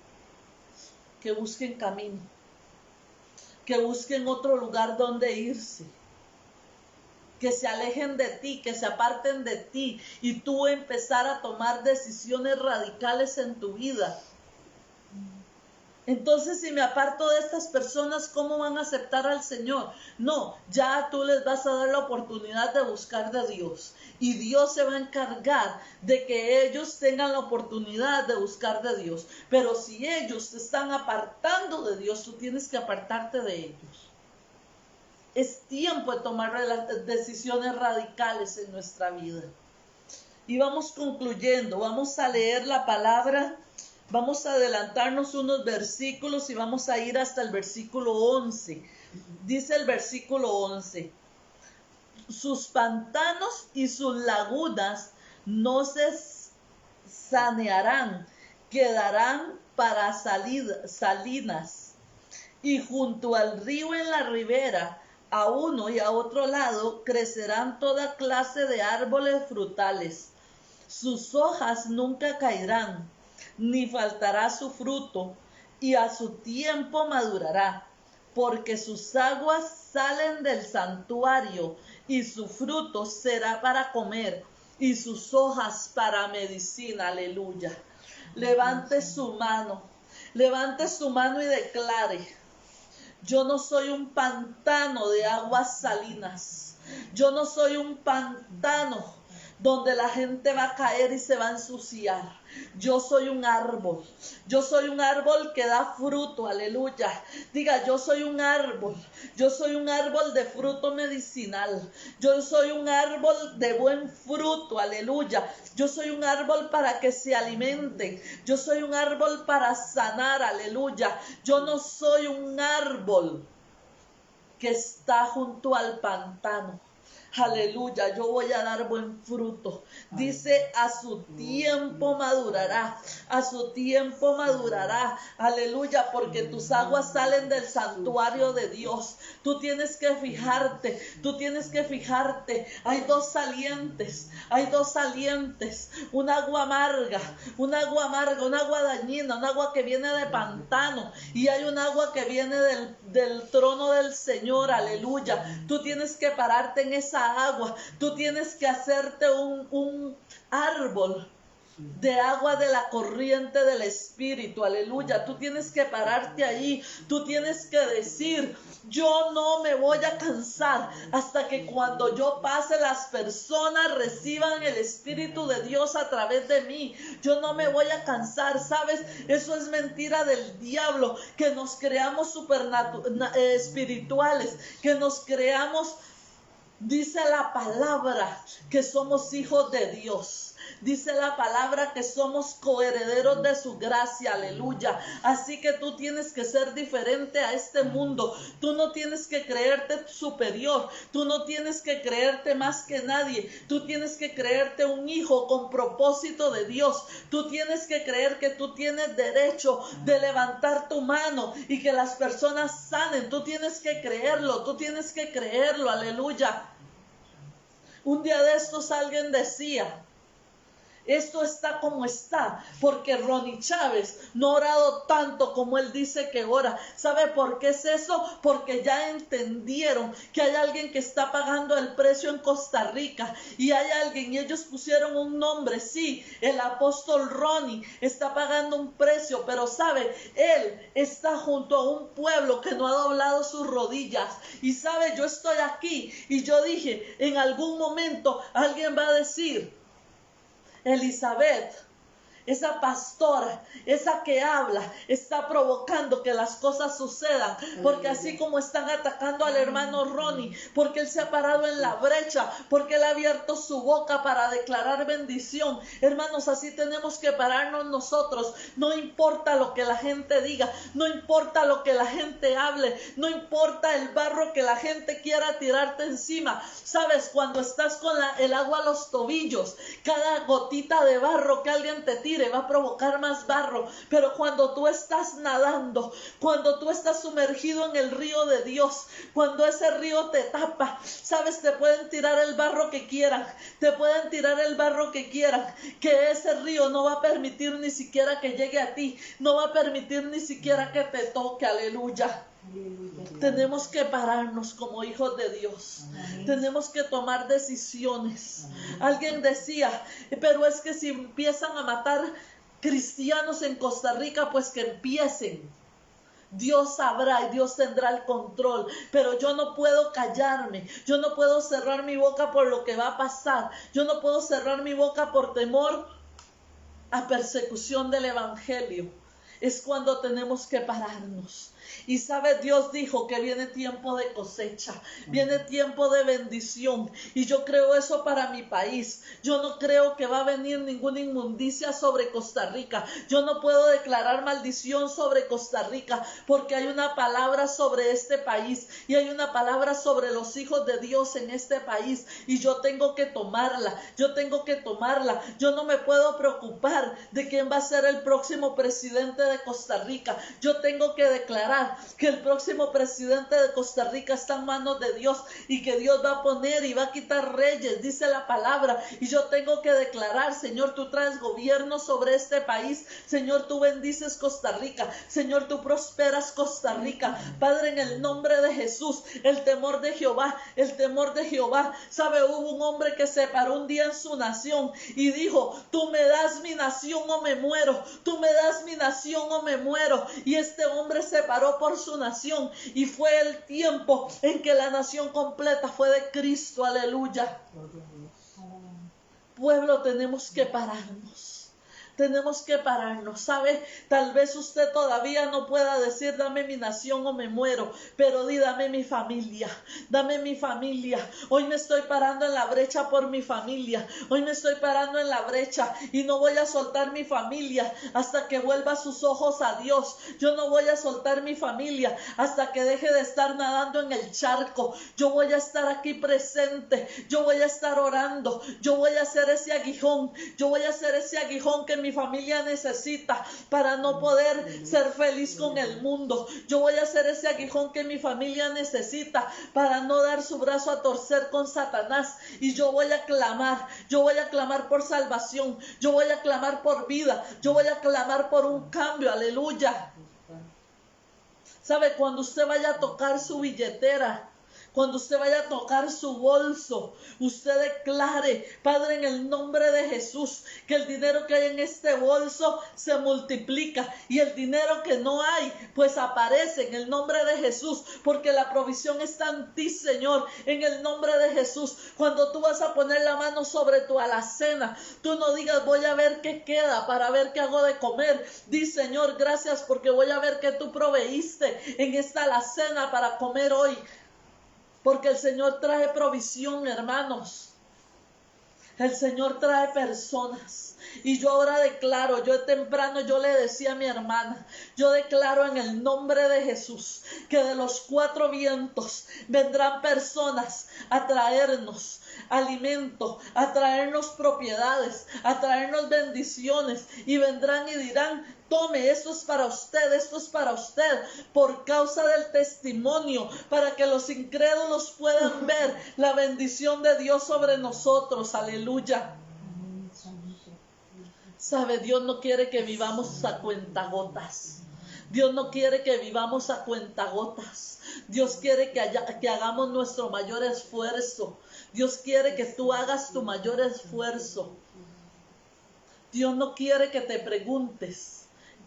que busquen camino, que busquen otro lugar donde irse, que se alejen de ti, que se aparten de ti y tú empezar a tomar decisiones radicales en tu vida. Entonces, si me aparto de estas personas, ¿cómo van a aceptar al Señor? No, ya tú les vas a dar la oportunidad de buscar de Dios. Y Dios se va a encargar de que ellos tengan la oportunidad de buscar de Dios. Pero si ellos te están apartando de Dios, tú tienes que apartarte de ellos. Es tiempo de tomar decisiones radicales en nuestra vida. Y vamos concluyendo, vamos a leer la palabra. Vamos a adelantarnos unos versículos y vamos a ir hasta el versículo 11. Dice el versículo 11, sus pantanos y sus lagunas no se sanearán, quedarán para salinas. Y junto al río en la ribera, a uno y a otro lado, crecerán toda clase de árboles frutales. Sus hojas nunca caerán, ni faltará su fruto, y a su tiempo madurará, porque sus aguas salen del santuario, y su fruto será para comer, y sus hojas para medicina. Aleluya. Levante su mano y declare: yo no soy un pantano de aguas salinas, yo no soy un pantano. donde la gente va a caer y se va a ensuciar. Yo soy un árbol. Yo soy un árbol que da fruto. Aleluya. Diga, yo soy un árbol. Yo soy un árbol de fruto medicinal. Yo soy un árbol de buen fruto. Aleluya. Yo soy un árbol para que se alimenten. Yo soy un árbol para sanar. Aleluya. Yo no soy un árbol que está junto al pantano. Aleluya, yo voy a dar buen fruto. Dice, a su tiempo madurará, a su tiempo madurará. Aleluya, porque tus aguas salen del santuario de Dios. Tú tienes que fijarte, tú tienes que fijarte. Hay dos salientes, un agua amarga, un agua dañina, un agua que viene de pantano, y hay un agua que viene del trono del Señor. Aleluya, tú tienes que pararte en esa agua, tú tienes que hacerte un árbol de agua de la corriente del Espíritu. Aleluya, tú tienes que pararte ahí, tú tienes que decir, yo no me voy a cansar hasta que cuando yo pase las personas reciban el Espíritu de Dios a través de mí. Yo no me voy a cansar, ¿sabes? Eso es mentira del diablo, que nos creamos espirituales, que nos creamos. Dice la palabra que somos hijos de Dios. Dice la palabra que somos coherederos de su gracia. Aleluya. Así que tú tienes que ser diferente a este mundo. Tú no tienes que creerte superior. Tú no tienes que creerte más que nadie. Tú tienes que creerte un hijo con propósito de Dios. Tú tienes que creer que tú tienes derecho de levantar tu mano y que las personas sanen. Tú tienes que creerlo. Tú tienes que creerlo. Aleluya. Un día de estos alguien decía, esto está como está, porque Ronnie Chávez no ha orado tanto como él dice que ora. ¿Sabe por qué es eso? Porque ya entendieron que hay alguien que está pagando el precio en Costa Rica, y hay alguien, y ellos pusieron un nombre. Sí, el apóstol Ronnie está pagando un precio, pero sabe, él está junto a un pueblo que no ha doblado sus rodillas. Y sabe, yo estoy aquí y yo dije, en algún momento alguien va a decir, Elizabeth, esa pastora, esa que habla, está provocando que las cosas sucedan, porque así como están atacando al hermano Ronnie, porque él se ha parado en la brecha, porque él ha abierto su boca para declarar bendición. Hermanos, así tenemos que pararnos nosotros. No importa lo que la gente diga, no importa lo que la gente hable, no importa el barro que la gente quiera tirarte encima. Sabes, cuando estás con el agua a los tobillos, cada gotita de barro que alguien te tire va a provocar más barro. Pero cuando tú estás nadando, cuando tú estás sumergido en el río de Dios, cuando ese río te tapa, sabes, te pueden tirar el barro que quieran, que ese río no va a permitir ni siquiera que llegue a ti, no va a permitir ni siquiera que te toque. Aleluya. Tenemos que pararnos como hijos de Dios. Tenemos que tomar decisiones. Alguien decía, pero es que si empiezan a matar cristianos en Costa Rica, pues que empiecen. Dios sabrá y Dios tendrá el control, pero yo no puedo callarme, yo no puedo cerrar mi boca por lo que va a pasar, yo no puedo cerrar mi boca por temor a persecución del evangelio. Es cuando tenemos que pararnos. Y sabe, Dios dijo que viene tiempo de cosecha, viene tiempo de bendición, y yo creo eso para mi país. Yo no creo que va a venir ninguna inmundicia sobre Costa Rica. Yo no puedo declarar maldición sobre Costa Rica, porque hay una palabra sobre este país, y hay una palabra sobre los hijos de Dios en este país, y yo tengo que tomarla, yo no me puedo preocupar de quién va a ser el próximo presidente de Costa Rica. Yo tengo que declarar que el próximo presidente de Costa Rica está en manos de Dios, y que Dios va a poner y va a quitar reyes, dice la palabra. Y yo tengo que declarar, Señor, tú traes gobierno sobre este país. Señor, tú bendices Costa Rica. Señor, tú prosperas Costa Rica. Padre, en el nombre de Jesús, el temor de Jehová. Sabe, hubo un hombre que se paró un día en su nación y dijo, tú me das mi nación o me muero, tú me das mi nación o me muero. Y este hombre se paró por su nación, y fue el tiempo en que la nación completa fue de Cristo. Aleluya. pueblo tenemos que pararnos. Tenemos que pararnos, ¿sabe? Tal vez usted todavía no pueda decir, dame mi nación o me muero, pero dame mi familia, dame mi familia. Hoy me estoy parando en la brecha por mi familia, hoy me estoy parando en la brecha y no voy a soltar mi familia hasta que vuelva sus ojos a Dios. Yo no voy a soltar mi familia hasta que deje de estar nadando en el charco. Yo voy a estar aquí presente, yo voy a estar orando, yo voy a hacer ese aguijón, yo voy a hacer ese aguijón que mi familia necesita para no poder ser feliz con el mundo. Yo voy a hacer ese aguijón que mi familia necesita para no dar su brazo a torcer con Satanás. Y yo voy a clamar por salvación, yo voy a clamar por vida, yo voy a clamar por un cambio. Aleluya. ¿Sabe? Cuando usted vaya a tocar su billetera, cuando usted vaya a tocar su bolso, usted declare, Padre, en el nombre de Jesús, que el dinero que hay en este bolso se multiplica y el dinero que no hay, pues aparece en el nombre de Jesús, porque la provisión está en ti, Señor, en el nombre de Jesús. Cuando tú vas a poner la mano sobre tu alacena, tú no digas, voy a ver qué queda para ver qué hago de comer. Di, Señor, gracias porque voy a ver qué tú proveíste en esta alacena para comer hoy. Porque el Señor trae provisión, hermanos. El Señor trae personas. Y yo ahora declaro, yo le decía a mi hermana, yo declaro en el nombre de Jesús que de los 4 vientos vendrán personas a traernos alimento, a traernos propiedades, a traernos bendiciones, y vendrán y dirán, tome, esto es para usted, por causa del testimonio, para que los incrédulos puedan ver la bendición de Dios sobre nosotros. Aleluya. Sabe, Dios no quiere que vivamos a cuentagotas. Dios no quiere que vivamos a cuentagotas. Dios quiere que hagamos nuestro mayor esfuerzo. Dios quiere que tú hagas tu mayor esfuerzo. Dios no quiere que te preguntes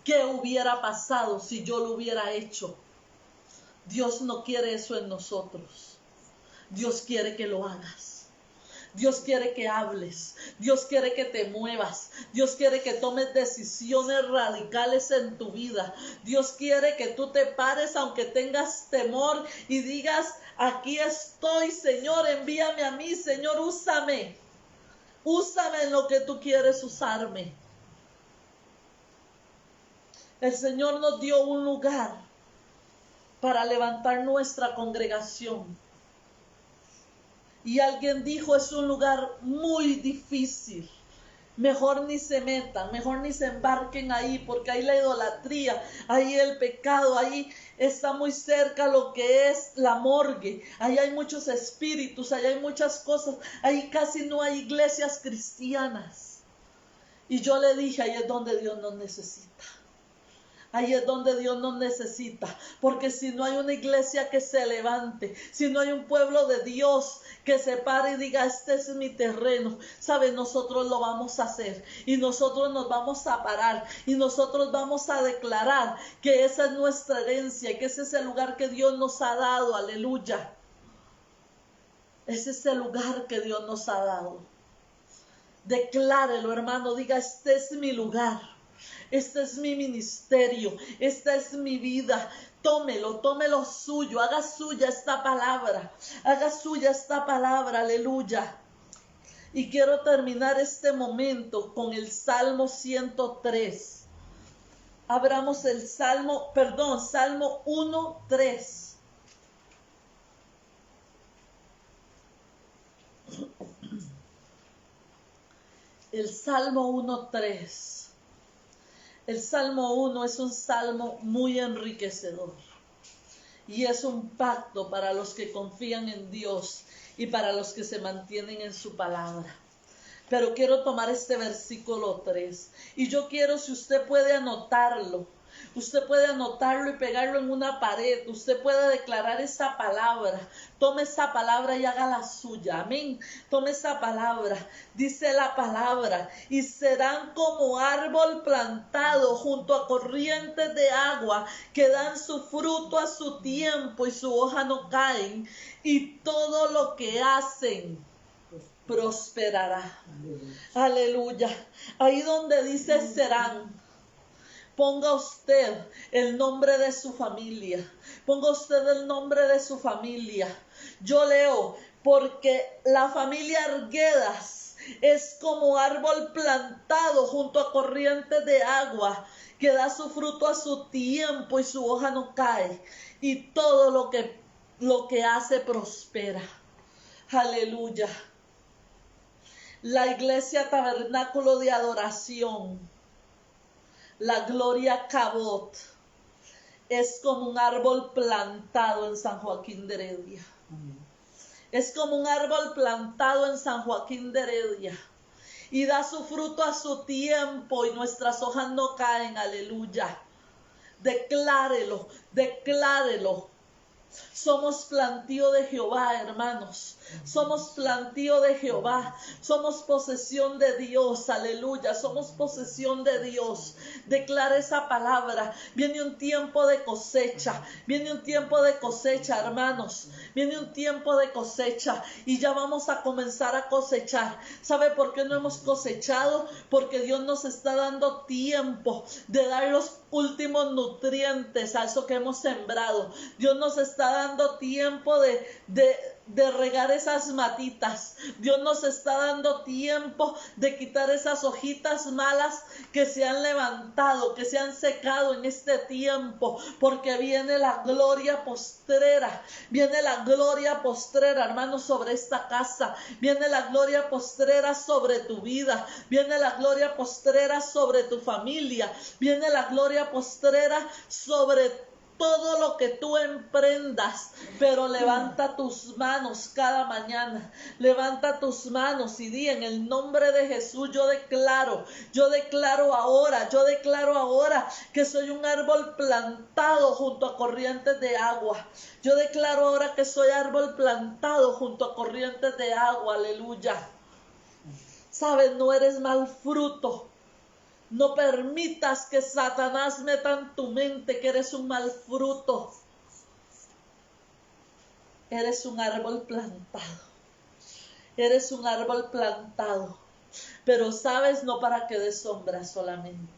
qué hubiera pasado si yo lo hubiera hecho. Dios no quiere eso en nosotros. Dios quiere que lo hagas. Dios quiere que hables, Dios quiere que te muevas, Dios quiere que tomes decisiones radicales en tu vida. Dios quiere que tú te pares aunque tengas temor y digas, aquí estoy, Señor, envíame a mí, Señor, úsame en lo que tú quieres usarme. El Señor nos dio un lugar para levantar nuestra congregación. Y alguien dijo, es un lugar muy difícil. Mejor ni se metan, mejor ni se embarquen ahí, porque ahí la idolatría, ahí el pecado, ahí está muy cerca lo que es la morgue. Ahí hay muchos espíritus, ahí hay muchas cosas, ahí casi no hay iglesias cristianas. Y yo le dije, ahí es donde Dios nos necesita. Ahí es donde Dios nos necesita, porque si no hay una iglesia que se levante, si no hay un pueblo de Dios que se pare y diga, este es mi terreno, ¿sabe? Nosotros lo vamos a hacer y nosotros nos vamos a parar y nosotros vamos a declarar que esa es nuestra herencia y que ese es el lugar que Dios nos ha dado. Aleluya. Ese es el lugar que Dios nos ha dado. Declárelo, hermano, diga, este es mi lugar. Este es mi ministerio, esta es mi vida. Tómelo suyo, haga suya esta palabra, aleluya. Y quiero terminar este momento con el Salmo 103. Abramos el Salmo 1:3. El Salmo 1:3. El Salmo 1 es un salmo muy enriquecedor y es un pacto para los que confían en Dios y para los que se mantienen en su palabra. Pero quiero tomar este versículo 3 y yo quiero, si usted puede anotarlo, y pegarlo en una pared. Usted puede declarar esa palabra. Tome esa palabra y hágala suya. Amén. Tome esa palabra. Dice la palabra: y serán como árbol plantado junto a corrientes de agua, que dan su fruto a su tiempo y su hoja no caen. Y todo lo que hacen prosperará. Aleluya. Ahí donde dice serán, ponga usted el nombre de su familia. Ponga usted el nombre de su familia. Yo leo, porque la familia Arguedas es como árbol plantado junto a corrientes de agua, que da su fruto a su tiempo y su hoja no cae, y todo lo que hace prospera. Aleluya. La iglesia tabernáculo de adoración, la Gloria Cabot, es como un árbol plantado en San Joaquín de Heredia. Es como un árbol plantado en San Joaquín de Heredia. Y da su fruto a su tiempo y nuestras hojas no caen. Aleluya. Declárelo, declárelo. Somos plantío de Jehová, hermanos. Somos plantío de Jehová. Somos posesión de Dios. Aleluya. Somos posesión de Dios. Declara esa palabra. Viene un tiempo de cosecha. Viene un tiempo de cosecha, hermanos. Viene un tiempo de cosecha. Y ya vamos a comenzar a cosechar. ¿Sabe por qué no hemos cosechado? Porque Dios nos está dando tiempo de dar los últimos nutrientes a eso que hemos sembrado. Dios nos está dando tiempo de regar esas matitas. Dios nos está dando tiempo de quitar esas hojitas malas que se han levantado, que se han secado en este tiempo, porque viene la gloria postrera. Viene la gloria postrera, hermanos, sobre esta casa. Viene la gloria postrera sobre tu vida. Viene la gloria postrera sobre tu familia. Viene la gloria postrera sobre todo lo que tú emprendas. Pero levanta tus manos cada mañana. Levanta tus manos y di: en el nombre de Jesús yo declaro ahora que soy un árbol plantado junto a corrientes de agua. Yo declaro ahora que soy árbol plantado junto a corrientes de agua. Aleluya. Sabes, no eres mal fruto. No permitas que Satanás meta en tu mente que eres un mal fruto. Eres un árbol plantado. Eres un árbol plantado. Pero sabes, no para que des sombra solamente.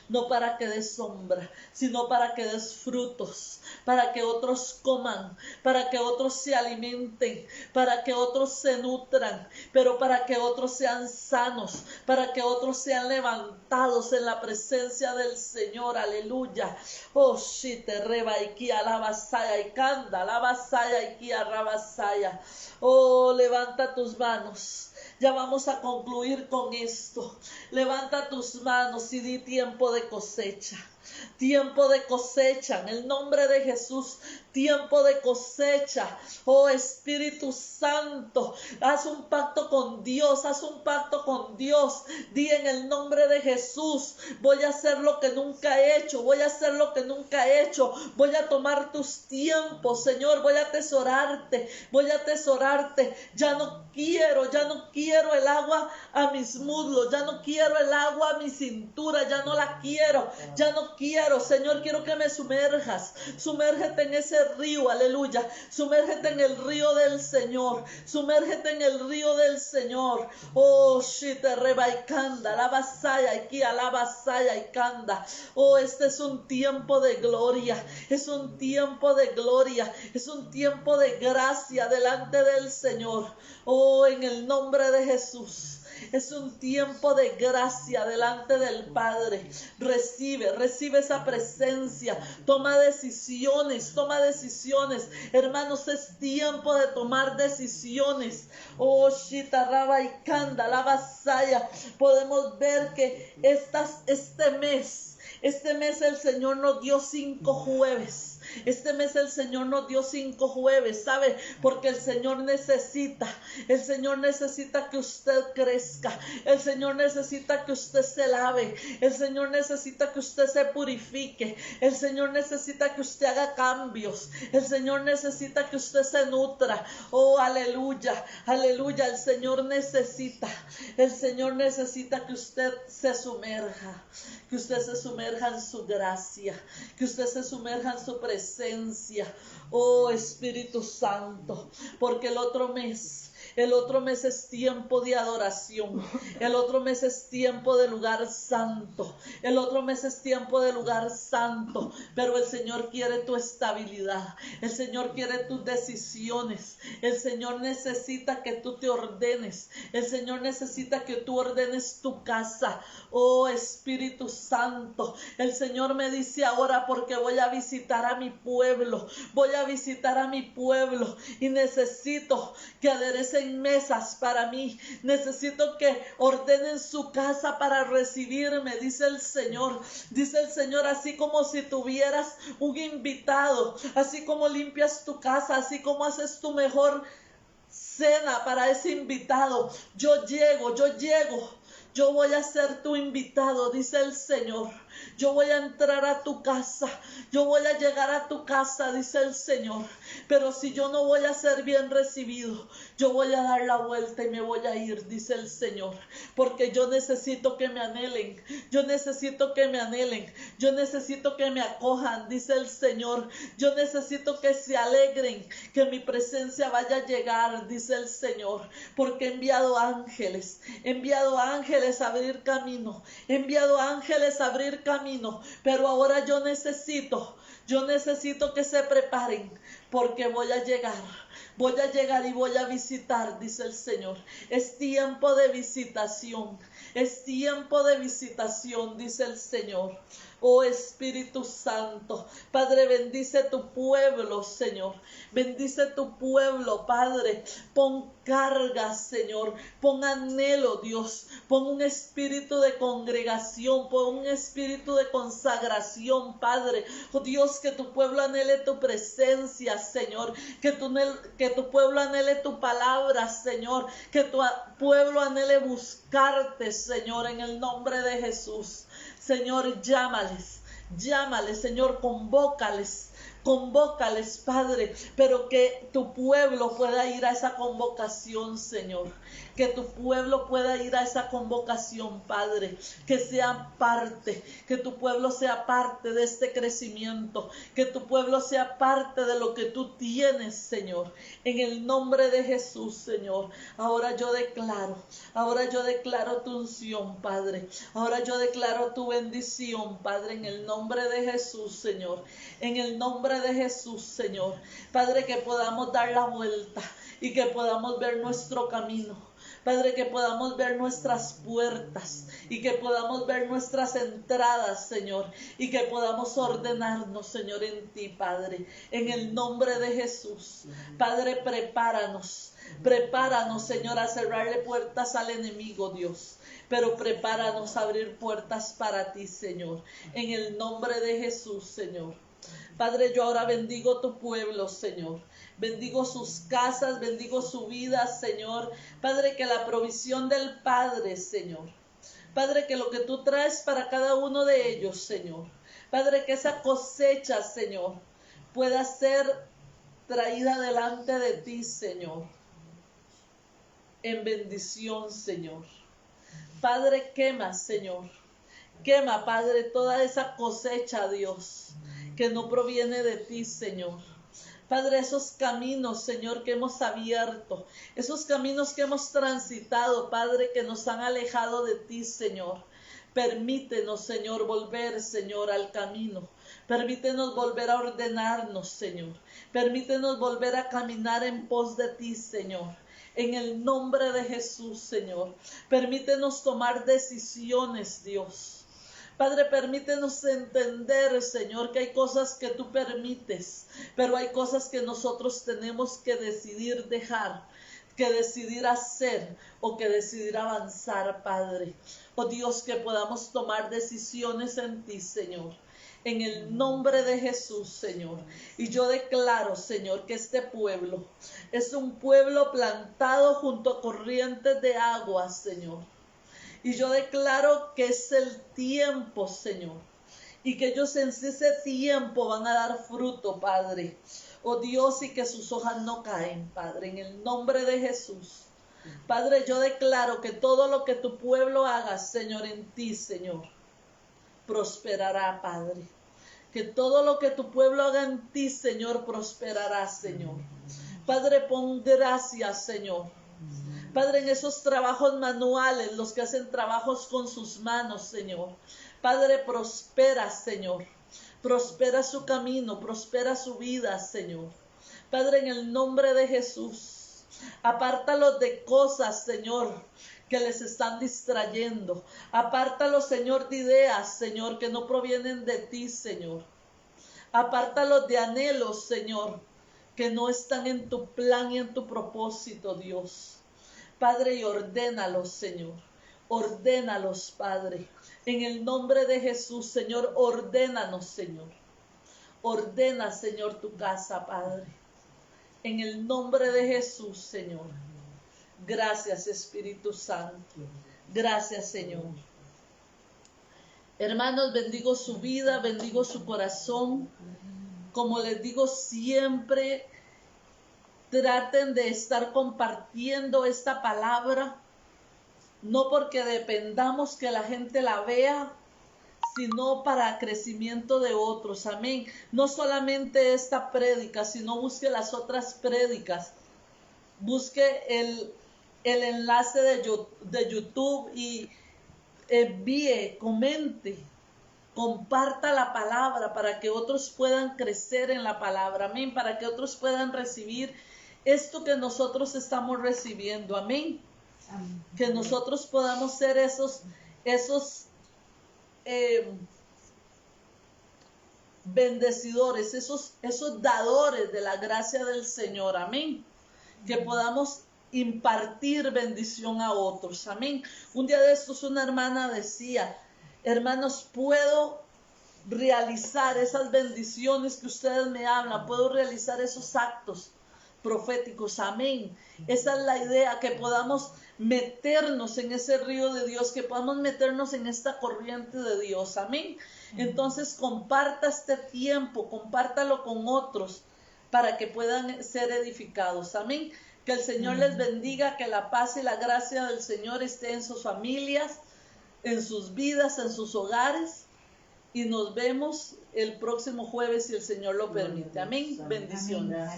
No para que des sombra, sino para que des frutos, para que otros coman, para que otros se alimenten, para que otros se nutran, pero para que otros sean sanos, para que otros sean levantados en la presencia del Señor. Aleluya. Oh, shite reba iki alabasaya y canda, alabasaya iki arrabasaya. Oh, levanta tus manos. Ya vamos a concluir con esto. Levanta tus manos y di: tiempo de cosecha. Tiempo de cosecha, en el nombre de Jesús, tiempo de cosecha. Oh Espíritu Santo, haz un pacto con Dios, haz un pacto con Dios. Di: en el nombre de Jesús, voy a hacer lo que nunca he hecho, voy a hacer lo que nunca he hecho. Voy a tomar tus tiempos, Señor, voy a atesorarte, voy a atesorarte. Ya no quiero el agua a mis muslos, ya no quiero el agua a mi cintura, ya no la quiero, ya no quiero, Señor, quiero que me sumerjas. Sumérgete en ese río, aleluya. Sumérgete en el río del Señor. Sumérgete en el río del Señor. Oh, shite reba y canda, la vasaya aquí, a la vasaya y canda. Oh, este es un tiempo de gloria. Es un tiempo de gloria. Es un tiempo de gracia delante del Señor. Oh, en el nombre de Jesús. Es un tiempo de gracia delante del Padre. Recibe esa presencia. Toma decisiones. Hermanos, es tiempo de tomar decisiones. Oh, Shita Raba y Kanda, la vasaya. Podemos ver que este mes el Señor nos dio 5 jueves. Este mes el Señor nos dio 5 jueves, ¿sabe? Porque el Señor necesita que usted crezca. El Señor necesita que usted se lave. El Señor necesita que usted se purifique. El Señor necesita que usted haga cambios. El Señor necesita que usted se nutra. Oh, aleluya, aleluya. El Señor necesita que usted se sumerja. Que usted se sumerja en su gracia. Que usted se sumerja en su presencia. Oh, Espíritu Santo. Porque el otro mes El otro mes es tiempo de adoración. El otro mes es tiempo de lugar santo. El otro mes es tiempo de lugar santo. Pero el Señor quiere tu estabilidad. El Señor quiere tus decisiones. El Señor necesita que tú te ordenes. El Señor necesita que tú ordenes tu casa. Oh Espíritu Santo, el Señor me dice ahora, porque voy a visitar a mi pueblo. Voy a visitar a mi pueblo y necesito que aderecen mesas para mí. Necesito que ordenen su casa para recibirme, dice el Señor. Dice el Señor, así como si tuvieras un invitado, así como limpias tu casa, así como haces tu mejor cena para ese invitado. Yo llego. Yo voy a ser tu invitado, dice el Señor. Yo voy a entrar a tu casa. Yo voy a llegar a tu casa, dice el Señor. Pero si yo no voy a ser bien recibido, yo voy a dar la vuelta y me voy a ir, dice el Señor. Porque yo necesito que me anhelen. Yo necesito que me anhelen. Yo necesito que me acojan, dice el Señor. Yo necesito que se alegren, que mi presencia vaya a llegar, dice el Señor. Porque he enviado ángeles a abrir camino. He enviado ángeles a abrir camino. Pero ahora yo necesito que se preparen, porque voy a llegar y voy a visitar, dice el Señor. Es tiempo de visitación. Es tiempo de visitación, dice el Señor. Oh Espíritu Santo, Padre, bendice tu pueblo, Señor. Bendice tu pueblo, Padre. Pon carga, Señor. Pon anhelo, Dios. Pon un espíritu de congregación. Pon un espíritu de consagración, Padre. Oh Dios, que tu pueblo anhele tu presencia, Señor. Que tu pueblo anhele tu palabra, Señor. Que tu pueblo anhele buscarte, Señor, en el nombre de Jesús. Señor, llámales, Señor, convócales, Padre, pero que tu pueblo pueda ir a esa convocación, Señor. Que tu pueblo pueda ir a esa convocación, Padre. Que sea parte, que tu pueblo sea parte de este crecimiento. Que tu pueblo sea parte de lo que tú tienes, Señor. En el nombre de Jesús, Señor. Ahora yo declaro tu unción, Padre. Ahora yo declaro tu bendición, Padre, en el nombre de Jesús, Señor. En el nombre de Jesús, Señor. Padre, que podamos dar la vuelta y que podamos ver nuestro camino. Padre, que podamos ver nuestras puertas y que podamos ver nuestras entradas, Señor, y que podamos ordenarnos, Señor, en ti, Padre, en el nombre de Jesús. Padre, prepáranos, Señor, a cerrarle puertas al enemigo, Dios, pero prepáranos a abrir puertas para ti, Señor, en el nombre de Jesús, Señor. Padre, yo ahora bendigo tu pueblo, Señor. Bendigo sus casas, bendigo su vida, Señor. Padre, que la provisión del Padre, Señor. Padre, que lo que tú traes para cada uno de ellos, Señor. Padre, que esa cosecha, Señor, pueda ser traída delante de ti, Señor. En bendición, Señor. Padre, quema, Señor. Quema, Padre, toda esa cosecha, Dios, que no proviene de ti, Señor. Padre, esos caminos, Señor, que hemos abierto, esos caminos que hemos transitado, Padre, que nos han alejado de ti, Señor. Permítenos, Señor, volver, Señor, al camino. Permítenos volver a ordenarnos, Señor. Permítenos volver a caminar en pos de ti, Señor. En el nombre de Jesús, Señor. Permítenos tomar decisiones, Dios. Padre, permítenos entender, Señor, que hay cosas que tú permites, pero hay cosas que nosotros tenemos que decidir dejar, que decidir hacer o que decidir avanzar, Padre. Oh Dios, que podamos tomar decisiones en ti, Señor. En el nombre de Jesús, Señor. Y yo declaro, Señor, que este pueblo es un pueblo plantado junto a corrientes de agua, Señor. Y yo declaro que es el tiempo, Señor. Y que ellos en ese tiempo van a dar fruto, Padre. Oh Dios, y que sus hojas no caen, Padre, en el nombre de Jesús. Padre, yo declaro que todo lo que tu pueblo haga, Señor, en ti, Señor, prosperará, Padre. Que todo lo que tu pueblo haga en ti, Señor, prosperará, Señor. Padre, pon gracias, Señor. Padre, en esos trabajos manuales, los que hacen trabajos con sus manos, Señor. Padre, prospera, Señor. Prospera su camino, prospera su vida, Señor. Padre, en el nombre de Jesús, apártalos de cosas, Señor, que les están distrayendo. Apártalos, Señor, de ideas, Señor, que no provienen de ti, Señor. Apártalos de anhelos, Señor, que no están en tu plan y en tu propósito, Dios. Padre, y ordénalos, Señor. Ordénalos, Padre. En el nombre de Jesús, Señor, ordénanos, Señor. Ordena, Señor, tu casa, Padre. En el nombre de Jesús, Señor. Gracias, Espíritu Santo. Gracias, Señor. Hermanos, bendigo su vida, bendigo su corazón. Como les digo siempre, traten de estar compartiendo esta palabra. No porque dependamos que la gente la vea, sino para crecimiento de otros. Amén. No solamente esta prédica, sino busque las otras prédicas. Busque el enlace de YouTube y envíe, comente, comparta la palabra para que otros puedan crecer en la palabra. Amén. Para que otros puedan recibir esto que nosotros estamos recibiendo. Amén. Amén. Que nosotros podamos ser esos bendecidores, esos dadores de la gracia del Señor. Amén. Que podamos impartir bendición a otros. Amén. Un día de estos una hermana decía: hermanos, puedo realizar esas bendiciones que ustedes me hablan, puedo realizar esos actos proféticos. Amén. Esa es la idea, que podamos meternos en ese río de Dios, que podamos meternos en esta corriente de Dios. Amén. Entonces comparta este tiempo, compártalo con otros para que puedan ser edificados. Amén. Que el Señor les bendiga, que la paz y la gracia del Señor esté en sus familias, en sus vidas, en sus hogares. Y nos vemos el próximo jueves si el Señor lo permite. Amén. Bendiciones.